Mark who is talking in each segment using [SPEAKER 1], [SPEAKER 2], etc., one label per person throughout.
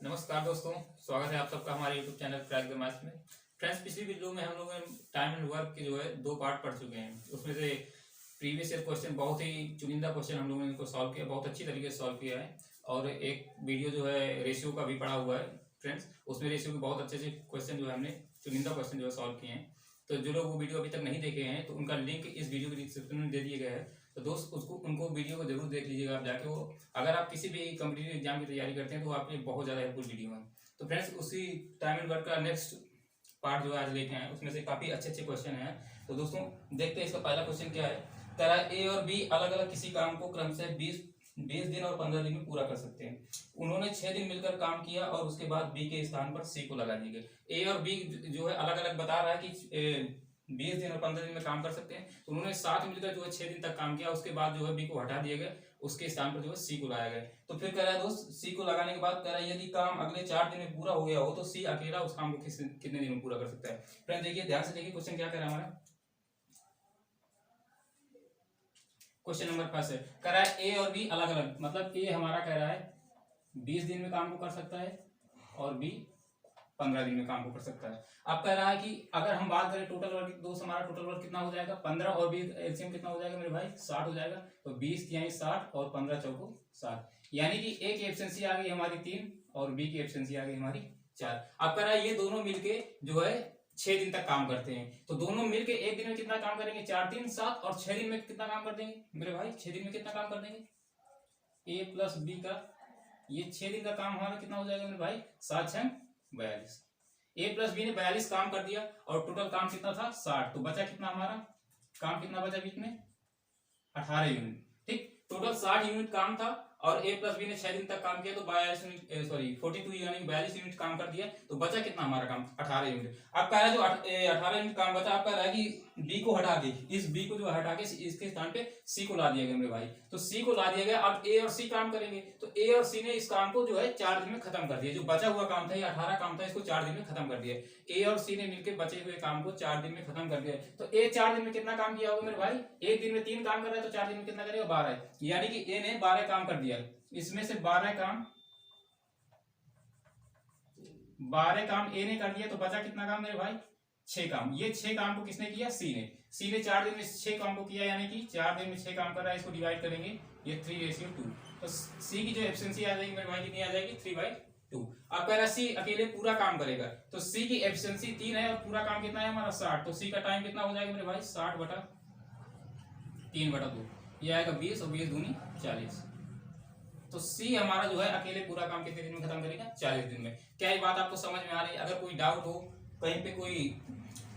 [SPEAKER 1] नमस्कार दोस्तों, स्वागत है आप सबका हमारे YouTube channel crack the maths में। फ्रेंड्स, पिछली वीडियो में हम लोगों ने टाइम एंड वर्क के जो है 2 पार्ट पढ़ चुके हैं। उसमें से प्रीवियस ईयर क्वेश्चन, बहुत ही चुनिंदा क्वेश्चन हम लोगों ने इनको सॉल्व किया, बहुत अच्छी तरीके से सॉल्व किया है। और एक वीडियो जो है रेशियो का भी पढ़ा हुआ है फ्रेंड्स, उसमें रेशियो के बहुत अच्छे से क्वेश्चन जो है हमने चुनिंदा क्वेश्चन जो है सॉल्व किए हैं। तो जो लोग वो वीडियो अभी तक नहीं देखे हैं तो उनका लिंक इस वीडियो के डिस्क्रिप्शन में दे दिया गया है। तो दोस्त उनको वीडियो को जरूर देख लीजिएगा आप जाके। वो अगर आप किसी भी कॉम्पिटिटिव एग्जाम की तैयारी करते हैं तो आपके लिए बहुत ज़्यादा हेल्पफुल वीडियो है। तो फ्रेंड्स, उसी टाइम एंड वर्क का नेक्स्ट पार्ट जो है आज लेके आए, उसमें से काफ़ी अच्छे अच्छे क्वेश्चन हैं। तो दोस्तों देखते हैं इसका पहला क्वेश्चन क्या है। तरह ए और बी अलग अलग किसी काम को क्रमशः 20 दिन और 15 दिन में पूरा कर सकते हैं। उन्होंने 6 दिन मिलकर काम किया और उसके बाद बी के स्थान पर सी को लगा दिया गया। ए और बी जो है अलग अलग बता रहा है कि 20 दिन और 15 दिन में काम कर सकते हैं। तो उन्होंने साथ मिलकर जो है 6 दिन तक काम किया, उसके बाद जो है बी को हटा दिया गया, उसके स्थान पर जो है सी को लाया गया। तो फिर कह रहा है दोस्त, सी को लगाने के बाद कह रहा है यदि काम अगले 4 दिन में पूरा हो गया हो तो सी अकेला उस काम को कितने दिन में पूरा कर सकता है। फ्रेंड देखिए, ध्यान से देखिए क्वेश्चन क्या कह रहा है हमारा। क्वेश्चन नंबर 5 है, कह रहा है ए और बी अलग अलग, मतलब ए हमारा कह रहा है 20 दिन में काम को कर सकता है और बी 15 दिन में काम को कर सकता है। अब कह रहा है कि अगर हम बात करें टोटल वर्क, दोस्त हमारा टोटल वर्क कितना हो जाएगा, 15 और 20 एलसीएम कितना हो जाएगा मेरे भाई, 60 हो जाएगा। तो 20 यानी 60 और 15 चौको 60, यानी कि ए की एफिशिएंसी आ गई हमारी 3 और बी की एफिशिएंसी आ गई हमारी 4। अब कह रहा है ये दोनों मिलके जो है 6 दिन तक काम करते हैं। तो दोनों मिलके एक दिन में कितना काम करेंगे, 4 3 7, और 6 दिन में कितना काम कर देंगे मेरे भाई, 6 दिन में कितना काम कर देंगे, ए प्लस बी का ये 6 दिन का काम हमारा कितना हो जाएगा मेरे भाई, 7 6 42। ए प्लस बी ने 42 काम कर दिया और टोटल काम कितना था 60। तो बचा कितना हमारा काम, कितना बचा बीच में, 18 यूनिट। ठीक, टोटल 60 यूनिट काम था और ए प्लस बी ने 6 दिन तक काम किया तो 42 यूनिट, सॉरी 42 यानी 42 यूनिट काम कर दिया। तो बचा कितना हमारा काम, 18 यूनिट। अब कह रहा है जो 18 यूनिट काम बचा, अब कह रहा है कि बी को हटा के, इस बी को जो हटा के इसके स्थान पे सी को ला दिया गया मेरे भाई। तो सी को ला दिया गया, अब ए और सी काम करेंगे। तो ए और सी ने इस काम को जो है 4 दिन में खत्म कर दिया। जो बचा हुआ काम था, ये 18 काम था, इसको 4 दिन में खत्म कर दिया। ए और सी ने मिलकर बचे हुए काम को 4 दिन में खत्म कर दिया। तो ए 4 दिन में कितना काम किया होगा मेरे भाई, एक दिन में 3 काम कर रहा है तो 4 दिन में कितना करेगा, 12। यानी कि ए ने 12 काम कर दिया। इसमें से 12 काम ए ने कर दिया। तो बचा कितना काम मेरे भाई, 6 काम। ये 6 काम को किसने किया, सी ने। सी ने 4 दिन में 6 काम को किया, यानी कि 4 दिन में 6 काम कर रहा है। इसको डिवाइड करेंगे, ये 3:2। तो सी की जो एफिशिएंसी आ जाएगी मेरे भाई, कितनी आ जाएगी, 3/2। अब कह रहा है सी अकेले पूरा काम करेगा। तो सी की एफिशिएंसी 3 है और पूरा काम कितना है हमारा 60। तो सी का टाइम कितना हो जाएगा मेरे भाई, 60/3/2। ये आएगा 20 और 20 दूनी 40। तो सी हमारा जो है अकेले पूरा काम कितने दिन में खत्म करेगा, 40 दिन में। क्या ये बात आपको समझ में आ रही है? अगर कोई डाउट हो, कहीं पे कोई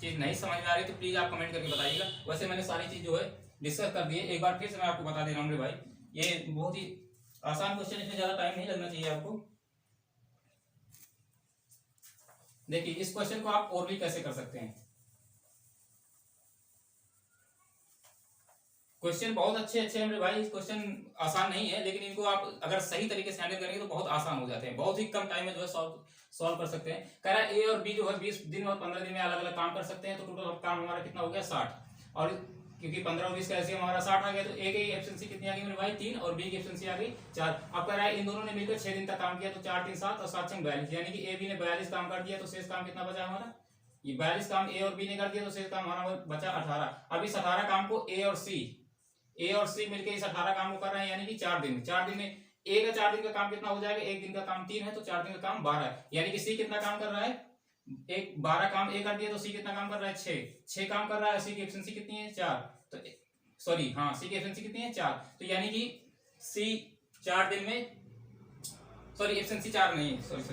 [SPEAKER 1] चीज नहीं समझ में आ रही तो प्लीज आप कमेंट करके बताइएगा। वैसे मैंने सारी चीज जो है डिस्कस कर दी है। एक बार फिर से मैं आपको बता दे रहा हूँ भाई, ये बहुत ही आसान क्वेश्चन, इसमें ज्यादा टाइम नहीं लगना चाहिए आपको। देखिए इस क्वेश्चन को आप और भी कैसे कर सकते हैं। क्वेश्चन बहुत अच्छे अच्छे हैं मेरे भाई, क्वेश्चन आसान नहीं है, लेकिन इनको आप अगर सही तरीके से हैंडल करेंगे तो बहुत आसान हो जाते हैं। बहुत ही कम टाइम में जो है सॉल्व कर सकते हैं। कह रहा है ए और बी जो है 20 दिन और 15 दिन में अलग अलग काम कर सकते हैं। तो टोटल काम हमारा कितना हो गया, 60। और क्योंकि 15 और 20 का एलसीएम हमारा 60 आ गया, तो ए की एफिशिएंसी कितनी आ गई मेरे भाई, 3, और बी की एफिशिएंसी आ गई 4। अब कह रहा है इन दोनों ने मिलकर 6 दिन तक काम किया। तो 4 3 7 और 7 6 42, यानी कि ए बी ने 42 काम कर दिया। तो शेष काम कितना बचा हमारा, ये 42 काम ए और बी ने कर दिया। तो शेष काम हमारा बचा 18। अब इस 18 काम को ए और सी मिलकर इस 18 काम को कर रहे हैं, यानी कि 4 दिन। 4 दिन में ए का 4 दिन का काम कितना हो जाएगा, एक दिन का काम 3 है तो 4 दिन का काम 12 है। यानी कि सी कितना काम कर रहा है, एक 12 काम ए कर दिया। तो सी कितना काम कर रहा है, 6 काम कर रहा है। सी की एफिशिएंसी कितनी है, 4। तो सॉरी हाँ, सी की एफिशिएंसी कितनी है, 4। तो यानी कि सी 4 दिन में, सॉरी एफिशिएंसी 4 नहीं है, सॉरी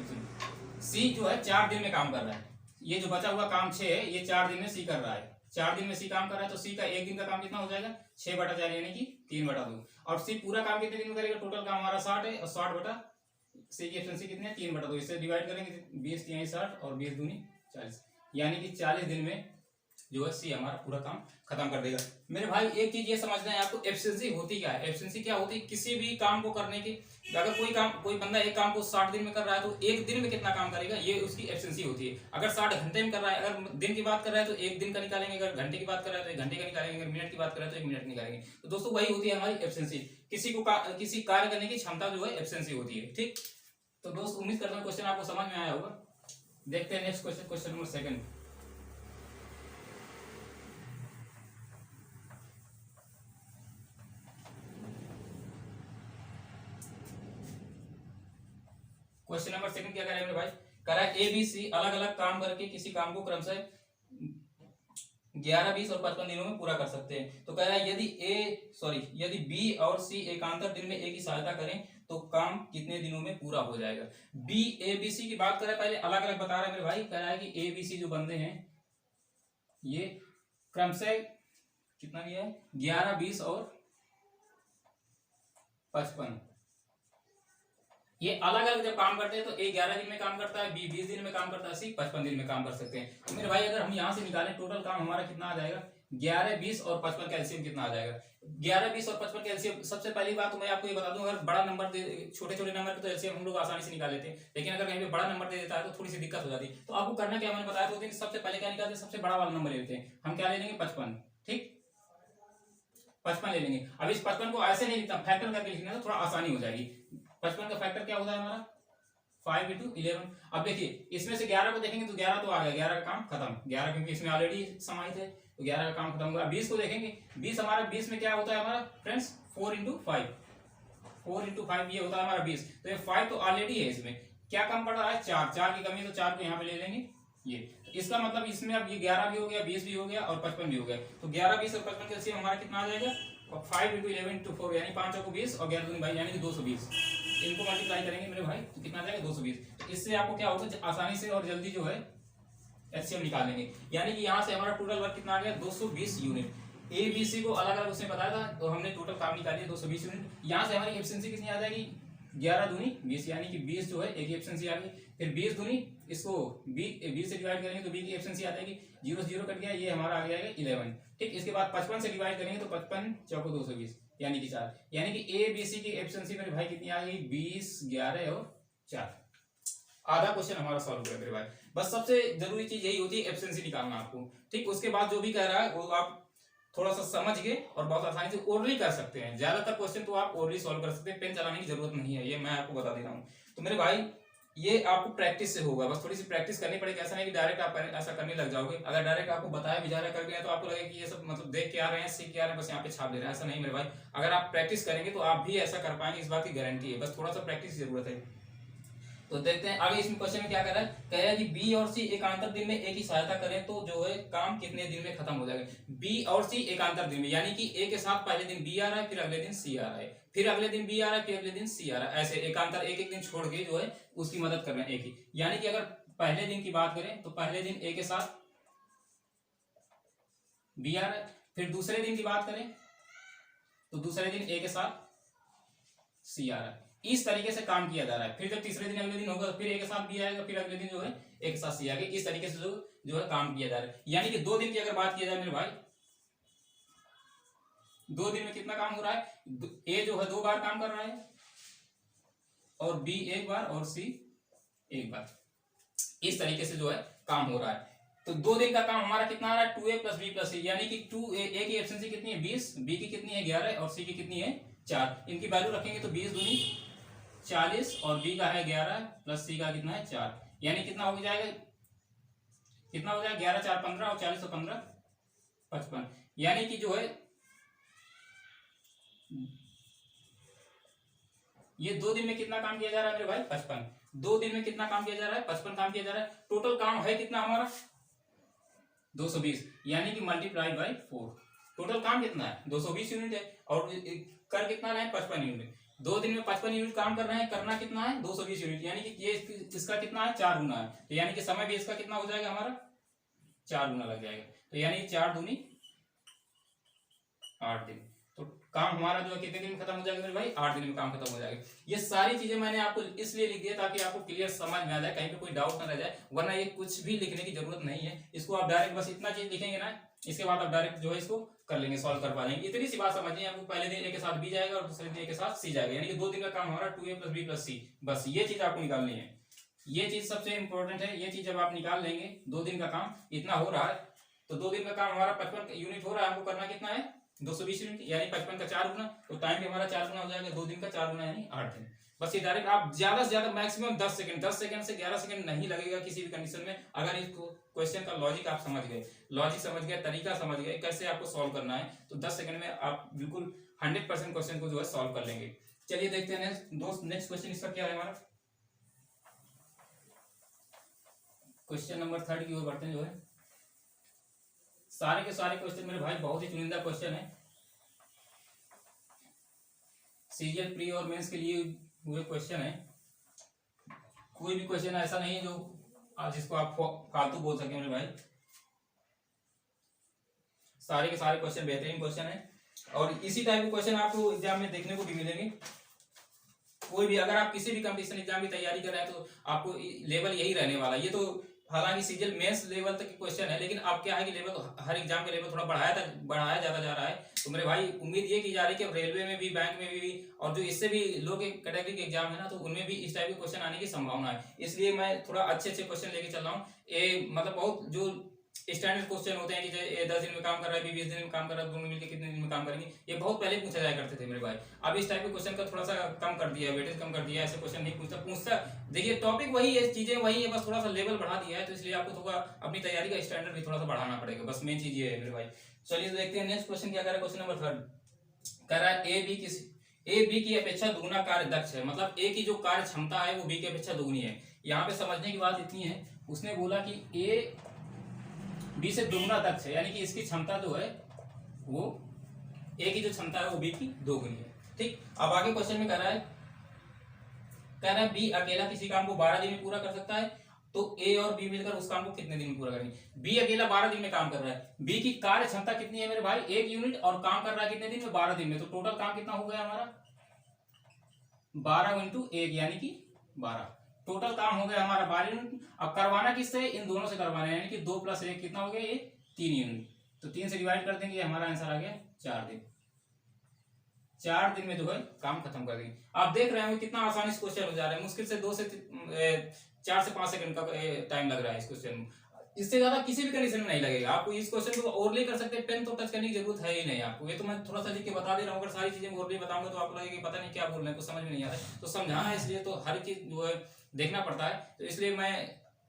[SPEAKER 1] सी जो है 4 दिन में काम कर रहा है। ये जो बचा हुआ काम 6 है, ये 4 दिन में सी कर रहा है। 4 दिन में सी काम कर रहा है। तो सी का एक दिन का काम कितना हो जाएगा, 6/4, यानी कि 3/2। और सी पूरा काम कितने दिन में करेगा, टोटल काम हमारा 60 है और 60 सी की एफिशिएंसी कितनी है, 3/2। इससे डिवाइड करेंगे, 20 यानी 60 और 20 दूनी 40, यानी कि 40 दिन में जो है सी हमारा पूरा काम खत्म कर देगा। मेरे भाई एक चीज ये समझना है आपको, एफिशिएंसी होती क्या है। एफिशिएंसी क्या होती है, किसी भी काम को करने की, अगर कोई बंदा एक काम को 60 दिन में कर रहा है तो एक दिन में कितना काम करेगा, ये उसकी एफिशिएंसी होती है। अगर 60 घंटे में कर रहा है, अगर दिन की बात कर रहा है तो एक दिन का निकालेंगे, अगर घंटे की बात कर रहा है तो 1 घंटे का निकालेंगे, अगर मिनट की बात कर रहा है तो 1 मिनट निकालेंगे। तो दोस्तों वही होती है हमारी एफिशिएंसी। किसी कार्य करने की क्षमता जो है एफिशिएंसी होती है। ठीक, तो दोस्त उम्मीद करता हूँ क्वेश्चन आपको समझ में आया होगा। देखते हैं next question, question number 2। Question number 2 क्या कह रहे हैं भाई, कह रहा है ए बी सी अलग अलग काम करके किसी काम को क्रमशः 11, 20 और 55 दिनों में पूरा कर सकते हैं। तो कह रहा है यदि बी और सी एकांतर दिन में ए की सहायता करें तो काम कितने दिनों में पूरा हो जाएगा। बी ए बी सी की बात कर रहा है, पहले अलग अलग बता रहा है मेरे भाई। कह रहा है कि ए बी सी जो बंदे हैं ये क्रमशः कितना दिया है, 11, 20 और 55, ये अलग अलग जब काम करते हैं तो ए 11 दिन में काम करता है, बी 20 दिन में काम करता है, सी 55 दिन में काम कर सकते हैं। तो मेरे भाई अगर हम यहाँ से निकालें टोटल काम हमारा कितना आ जाएगा, 11, 20 और 55 का एलसीएम कितना आ जाएगा। 11, 20 और 55 का एलसीएम, सबसे पहली बात तो मैं आपको ये बता दूं, अगर बड़ा नंबर दे, छोटे छोटे नंबर के तो एलसीएम हम लोग आसानी से निकाल लेते हैं, लेकिन अगर कहीं पे बड़ा नंबर दे देता है तो थोड़ी सी दिक्कत हो जाती है। तो आपको करना क्या, मैंने बताया तो सबसे पहले क्या निकालते हैं, सबसे बड़ा वाला नंबर लेते हैं। हम क्या ले लेंगे, 55, ठीक, 55 ले लेंगे। अब इस 55 को ऐसे नहीं लिखता, फैक्टर करके लिखना तो थोड़ा आसानी हो जाएगी। 55 का फैक्टर क्या होता है हमारा, 5 into 11। अब देखिए इसमें से 11 को देखेंगे तो 11 तो आ गया, 11 का काम खत्म, 11 क्योंकि इसमें ऑलरेडी समाहित है तो 11 का काम खत्म हुआ। 20 को देखेंगे, 20 हमारा 20 में क्या होता है हमारा फ्रेंड्स, 4 into 5, 4 into 5 ये होता है हमारा 20। तो ये 5 तो ऑलरेडी है, इसमें क्या कम पड़ रहा है, 4 की कमी है तो 4 को यहाँ पे ले लेंगे ये। इसका मतलब इसमें अब ये 11 भी हो गया, 20 भी हो गया और 55 भी हो गया। तो 11, 20 और 55 का एलसीएम हमारा कितना आ जाएगा, 5 into 11 into 4 यानी 5 को 20 और 11 भाई यानी कि 220। इनको मल्टीप्लाई करेंगे मेरे भाई तो कितना आ जाएगा, 220। तो इससे आपको क्या होगा, आसानी से और जल्दी जो है एलसीएम निकाल लेंगे। यानी कि यहाँ से हमारा टोटल वर्क कितना आ गया, 220 यूनिट। ए बी सी को अलग अलग उसने बताया था तो हमने टोटल काम निकाल लिया 220 यूनिट। यहाँ से हमारी एफिशिएंसी कितनी आ जाएगी, 11 दूनी 20 यानी कि 20 जो है ए की एफिशिएंसी आ गई। फिर 20 दूनी इसको 20 से डिवाइड करेंगे तो बी की एफिशिएंसी आ जाएगी, 0 से 0 कट गया, ये हमारा आ जाएगा 11, ठीक। इसके बाद 55 से डिवाइड करेंगे तो 55 चौको 220 यानी कि 4, यानी कि ए बी सी की एफिशिएंसी मेरे भाई कितनी आ गई, 20, 11 और 4। आधा क्वेश्चन हमारा सॉल्व हो गया मेरे भाई। बस सबसे जरूरी चीज यही होती है एफिशिएंसी निकालना आपको, ठीक। उसके बाद जो भी कह रहा है वो आप थोड़ा सा समझ के और बहुत आसानी से ओरली कर सकते हैं। ज्यादातर क्वेश्चन तो आप ओरली सॉल्व कर सकते हैं, पेन चलाने की जरूरत नहीं है, ये मैं आपको बता दे रहा हूँ। तो मेरे भाई ये आपको प्रैक्टिस से होगा, बस थोड़ी सी प्रैक्टिस करनी पड़ेगी। ऐसा नहीं कि डायरेक्ट आप ऐसा करने लग जाओगे। अगर डायरेक्ट आपको बताया भी जा रहा है कर गया तो आपको लगेगा कि ये सब मतलब देख के आ रहे हैं, सीख के आ रहे हैं, बस यहाँ पे छाप दे रहे हैं। ऐसा नहीं मेरे भाई, अगर आप प्रैक्टिस करेंगे तो आप भी ऐसा कर पाएंगे, इस बात की गारंटी है। बस थोड़ा सा प्रैक्टिस की जरूरत है। तो देखते हैं आगे इसमें क्वेश्चन में क्या कर रहा है, कह रहा है कि बी और सी एकांतर दिन में ए की सहायता करें तो जो है काम कितने दिन में खत्म हो जाएगा। बी और सी एकांतर दिन में यानी कि ए के साथ पहले दिन बी आ रहा है, फिर अगले दिन सी आ रहा है, फिर अगले दिन बी आ रहा है, फिर अगले दिन सी आ रहा है, ऐसे एकांतर एक एक दिन छोड़ के जो है उसकी मदद कर रहे हैं एक ही। यानी कि अगर पहले दिन की बात करें तो पहले दिन ए के साथ बी आ रहा है, फिर दूसरे दिन की बात करें तो दूसरे दिन ए के साथ सी आ रहा है। इस तरीके से काम किया जा रहा है। फिर जब तीसरे दिन अगले दिन होगा फिर एक साथ बी आएगा, फिर अगले दिन जो है एक साथ सी आएगा। इस तरीके से जो है काम किया जा रहा है। यानी कि 2 दिन की अगर बात किया जाए मेरे भाई, 2 दिन में कितना काम हो रहा है, ए जो है 2 बार काम कर रहा है और बी 1 बार और सी 1 बार। इस तरीके से जो है काम हो रहा है। तो 2 दिन का काम हमारा कितना आ रहा है, 2a + b + c, यानी कि 2a की एफिशिएंसी कितनी है 20, बी की कितनी है 11 और सी की कितनी है 4। इनकी वैल्यू रखेंगे तो 20 दूनी 40 और बी का है 11 प्लस सी का कितना है 4, यानी कितना हो जाएगा, कितना हो जाएगा 11 4 15 और 40 और 15 55। यानी कि जो है ये 2 दिन में कितना काम किया जा रहा है मेरे भाई 55। 2 दिन में कितना काम किया जा रहा है 55 काम किया जा रहा है। टोटल काम है कितना हमारा 220, यानी कि मल्टीप्लाई बाई 4। टोटल काम कितना है 220 यूनिट है और कर कितना रहे हैं 55 यूनिट। 2 दिन में 55 यूनिट काम कर रहे हैं, करना कितना है 220 यूनिट, यानी कि ये इसका कितना है 4 गुना है। तो यानी कि समय भी इसका कितना हो जाएगा हमारा 4 गुना लग जाएगा। तो यानी 4 दूनी 8 दिन। तो काम हमारा जो है कितने दिन में खत्म हो जाएगा मेरे भाई 8 दिन में काम खत्म हो जाएगा। ये सारी चीजें मैंने आपको इसलिए लिख दिया ताकि आपको क्लियर समझ में आ जाए, कहीं पे कोई डाउट ना रह जाए, वरना ये कुछ भी लिखने की जरूरत नहीं है। इसको आप डायरेक्ट बस इतना चीज लिखेंगे ना, इसके बाद आप डायरेक्ट जो है इसको कर लेंगे, सॉल्व कर पाएंगे। इतनी सी बात समझिए आपको, पहले दिन ए के साथ बी जाएगा और दूसरे दिन ए के साथ सी जाएगा, यानी कि 2 दिन का काम हमारा 2a + b + c। बस ये चीज आपको निकालनी है, ये चीज सबसे इंपॉर्टेंट है। ये चीज जब आप निकाल लेंगे 2 दिन का काम इतना हो रहा है, तो 2 दिन का काम हमारा 55 यूनिट हो रहा है, हमको करना कितना है 220 यूनिट यानी 55 का 4 गुना, तो टाइम भी हमारा 4 गुना हो जाएगा, 2 दिन का 4 गुना यानी 8 दिन। बस ये डायरेक्ट आप ज्यादा से ज्यादा मैक्सिमम 10 सेकंड, 10 सेकंड से 11 सेकंड नहीं लगेगा किसी भी कंडीशन में, अगर इस क्वेश्चन का लॉजिक आप समझ गए, लॉजिक समझ गए, तरीका समझ गए कैसे आपको सॉल्व करना है, तो 10 सेकंड में आप बिल्कुल 100% क्वेश्चन को जो है सॉल्व कर लेंगे। चलिए देखते हैं नेक्स्ट क्वेश्चन इसका क्या है हमारा। क्वेश्चन नंबर 3 की ओर बढ़ते हैं जो है। सारे के सारे क्वेश्चन मेरे भाई बहुत ही चुनिंदा क्वेश्चन है, सीजीएल प्री और मेंस के लिए हुए क्वेश्चन है। कोई भी क्वेश्चन ऐसा नहीं है जो जिसको आप फालतू बोल सके मेरे भाई, सारे के सारे क्वेश्चन बेहतरीन क्वेश्चन है, और इसी टाइप के क्वेश्चन आपको एग्जाम में देखने को भी मिलेंगे। कोई भी अगर आप किसी भी कंपटीशन एग्जाम की तैयारी कर रहे हैं तो आपको लेवल यही रहने वाला है। ये तो हालांकि सीजीएल मेंस लेवल तक के क्वेश्चन है, लेकिन अब क्या है कि लेवल तो हर एग्जाम के लेवल थोड़ा बढ़ाया जाता जा रहा है। तो मेरे भाई उम्मीद ये की जा रही है कि रेलवे में भी, बैंक में भी, और जो इससे भी लो के कैटेगरी के एग्जाम है ना, तो उनमें भी इस टाइप के क्वेश्चन आने की संभावना है। इसलिए मैं थोड़ा अच्छे क्वेश्चन लेके चल रहा हूँ। मतलब बहुत जो स्टैंडर्ड क्वेश्चन होते हैं कि ये 10 दिन में काम कर रहा है, 20 दिन में काम कर रहा है, दोनों मिलकर कितने दिन में काम करेंगे, ये बहुत पहले पूछा जाया करते थे मेरे भाई। अब इस टाइप के क्वेश्चन का थोड़ा सा कम कर दिया है, वेटेज कम कर दिया है, ऐसे क्वेश्चन नहीं पूछता। देखिए टॉपिक वही है, चीजें वही है, बस थोड़ा सा लेवल बढ़ा दिया है, तो इसलिए आपको थोड़ा अपनी तैयारी का स्टैंडर्ड भी थोड़ा सा बढ़ाना पड़ेगा, बस मेन चीज ये है मेरे भाई। चलिए देखते हैं नेक्स्ट क्वेश्चन क्या कह रहा है। क्वेश्चन नंबर 3 कह रहा है ए बी की अपेक्षा दुगुना कार्य दक्ष है, मतलब ए की जो कार्य क्षमता है वो बी की अपेक्षा दुगुनी है। यहाँ पे समझने की बात इतनी है, उसने बोला कि ए बी से दुगुना दक्ष है, यानी कि इसकी क्षमता जो है वो ए की जो क्षमता है वो बी की दोगुनी है। ठीक, अब आगे क्वेश्चन में कह रहा है बी अकेला किसी काम को 12 दिन में पूरा कर सकता है, तो ए और बी मिलकर उस काम को कितने दिन में पूरा करेंगे। बी अकेला 12 दिन में काम कर रहा है, बी की कार्य क्षमता कितनी है मेरे भाई 1 यूनिट, और काम कर रहा है कितने दिन में 12 दिन में, तो टोटल काम कितना हो गया हमारा 12 × 1 यानी कि 12, टोटल काम हो गया हमारा 12 यूनिट। अब करवाना किससे, इन दोनों से करवाना है, यानी कि 2 + 1 कितना हो गया ये 3 यूनिट, तो 3 से डिवाइड कर देंगे, हमारा आंसर आ गया 4 दिन। 4 दिन में जो है काम खत्म कर देंगे। आप देख रहे हैं कितना आसानी से क्वेश्चन हो जा रहा है, मुश्किल से 4 से 5 सेकंड का टाइम लग रहा है इस क्वेश्चन में, इससे ज्यादा किसी भी कंडीशन में नहीं लगेगा आपको। इस क्वेश्चन को ओरली कर सकते हैं, पेन तो टच करने की जरूरत है ही नहीं आपको। ये तो मैं थोड़ा सा लिख के बता दे रहा हूँ, अगर सारी चीजें ओरली बताऊंगा तो आपको लगेगा पता नहीं क्या बोल रहे हैं, कुछ समझ में नहीं आ रहा है, तो समझाना है इसलिए तो हर चीज जो है देखना पड़ता है, तो इसलिए मैं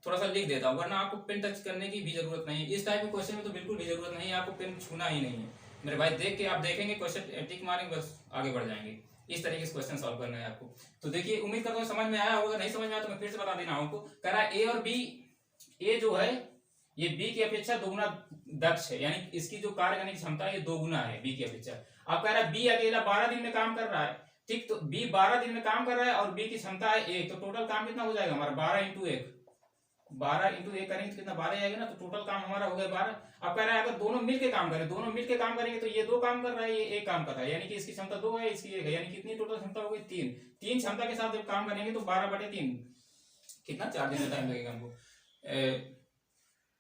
[SPEAKER 1] थोड़ा सा लिख देता हूँ, वरना आपको पेन टच करने की भी जरूरत नहीं है। इस टाइप के क्वेश्चन में तो बिल्कुल भी जरूरत नहीं है, आपको पेन छूना ही नहीं है मेरे भाई। देख के आप देखेंगे क्वेश्चन टिक मारेंगे, बस आगे बढ़ जाएंगे। इस तरीके से क्वेश्चन सॉल्व करना है आपको। तो देखिए उम्मीद करता हूँ समझ में आया होगा, नहीं समझ में आया तो मैं फिर से बता देना आपको। कह रहा है ए और बी, ए जो है ये बी की अपेक्षा दोगुना दक्ष है, यानी इसकी जो कार्य करने की क्षमता है ये 2 गुना है बी की अपेक्षा। अब कह रहा है बी अकेला 12 दिन में काम कर रहा है, ठीक, तो बी 12 दिन में काम कर रहा है और बी की क्षमता है 1, तो टोटल काम कितना हो जाएगा हमारा 12 × 1, 12 × 1 करेंगे तो कितना 12 आएगा ना, तो टोटल काम हमारा हो गया 12। अब कह रहा है अगर दोनों मिलके काम करें, दोनों मिलके काम करेंगे तो ये 2 काम कर रहा है, ये 1 काम कर रहा है, यानी कि इसकी क्षमता 2 है, इसकी 1 है, यानी कितनी टोटल क्षमता हो गई 3। 3 क्षमता के साथ जब काम करेंगे तो 12/3 कितना 4 दिन का टाइम लगेगा हमको,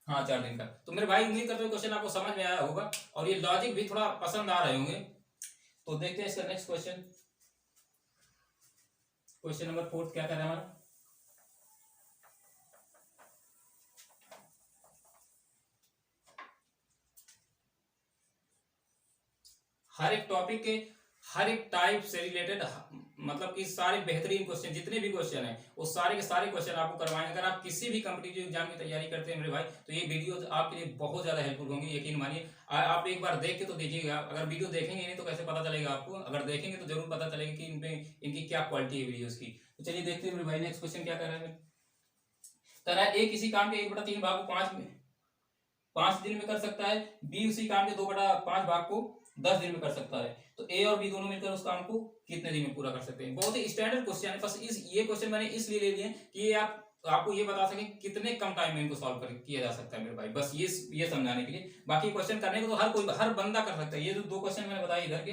[SPEAKER 1] हाँ 4 दिन का। तो मेरे भाई उम्मीद करते हैं क्वेश्चन आपको समझ में आया होगा और ये लॉजिक भी थोड़ा पसंद आ रहे होंगे। तो देखते हैं इसका नेक्स्ट क्वेश्चन। क्वेश्चन नंबर 4 क्या कर रहा है हमारा, हर एक टॉपिक के हर एक टाइप से रिलेटेड, मतलब कि सारे बेहतरीन क्वेश्चन, जितने भी क्वेश्चन हैं वो सारे के सारे क्वेश्चन आपको करवाएंगे। अगर आप किसी भी कॉम्पिटिटिव एग्जाम की तैयारी करते हैं मेरे भाई, तो ये वीडियो आपके लिए बहुत ज्यादा हेल्पफुल होंगी, यकीन मानिए। आप एक बार देख के तो देखिएगा, अगर वीडियो देखेंगे नहीं तो कैसे पता चलेगा आपको, अगर देखेंगे तो जरूर पता चलेगा कि इनकी क्या क्वालिटी है वीडियोस की। तो चलिए देखते हैं मेरे भाई नेक्स्ट क्वेश्चन क्या कर रहा है। तरह ए किसी काम के 1/3 भाग को 5 दिन में कर सकता है, बी उसी काम के 2/5 भाग को 10 दिन में कर सकता है, तो ए और बी दोनों मिलकर उस काम को कितने दिन में पूरा कर सकते हैं। बहुत ही स्टैंडर्ड क्वेश्चन है, बस ये क्वेश्चन मैंने इसलिए ले लिए कि ये आपको ये बता सके कितने कम टाइम में इनको सॉल्व किया जा सकता है मेरे भाई, बस ये समझाने के लिए। बाकी क्वेश्चन करने को तो हर बंदा कर सकता है। ये जो 2 क्वेश्चन मैंने बताए इधर के,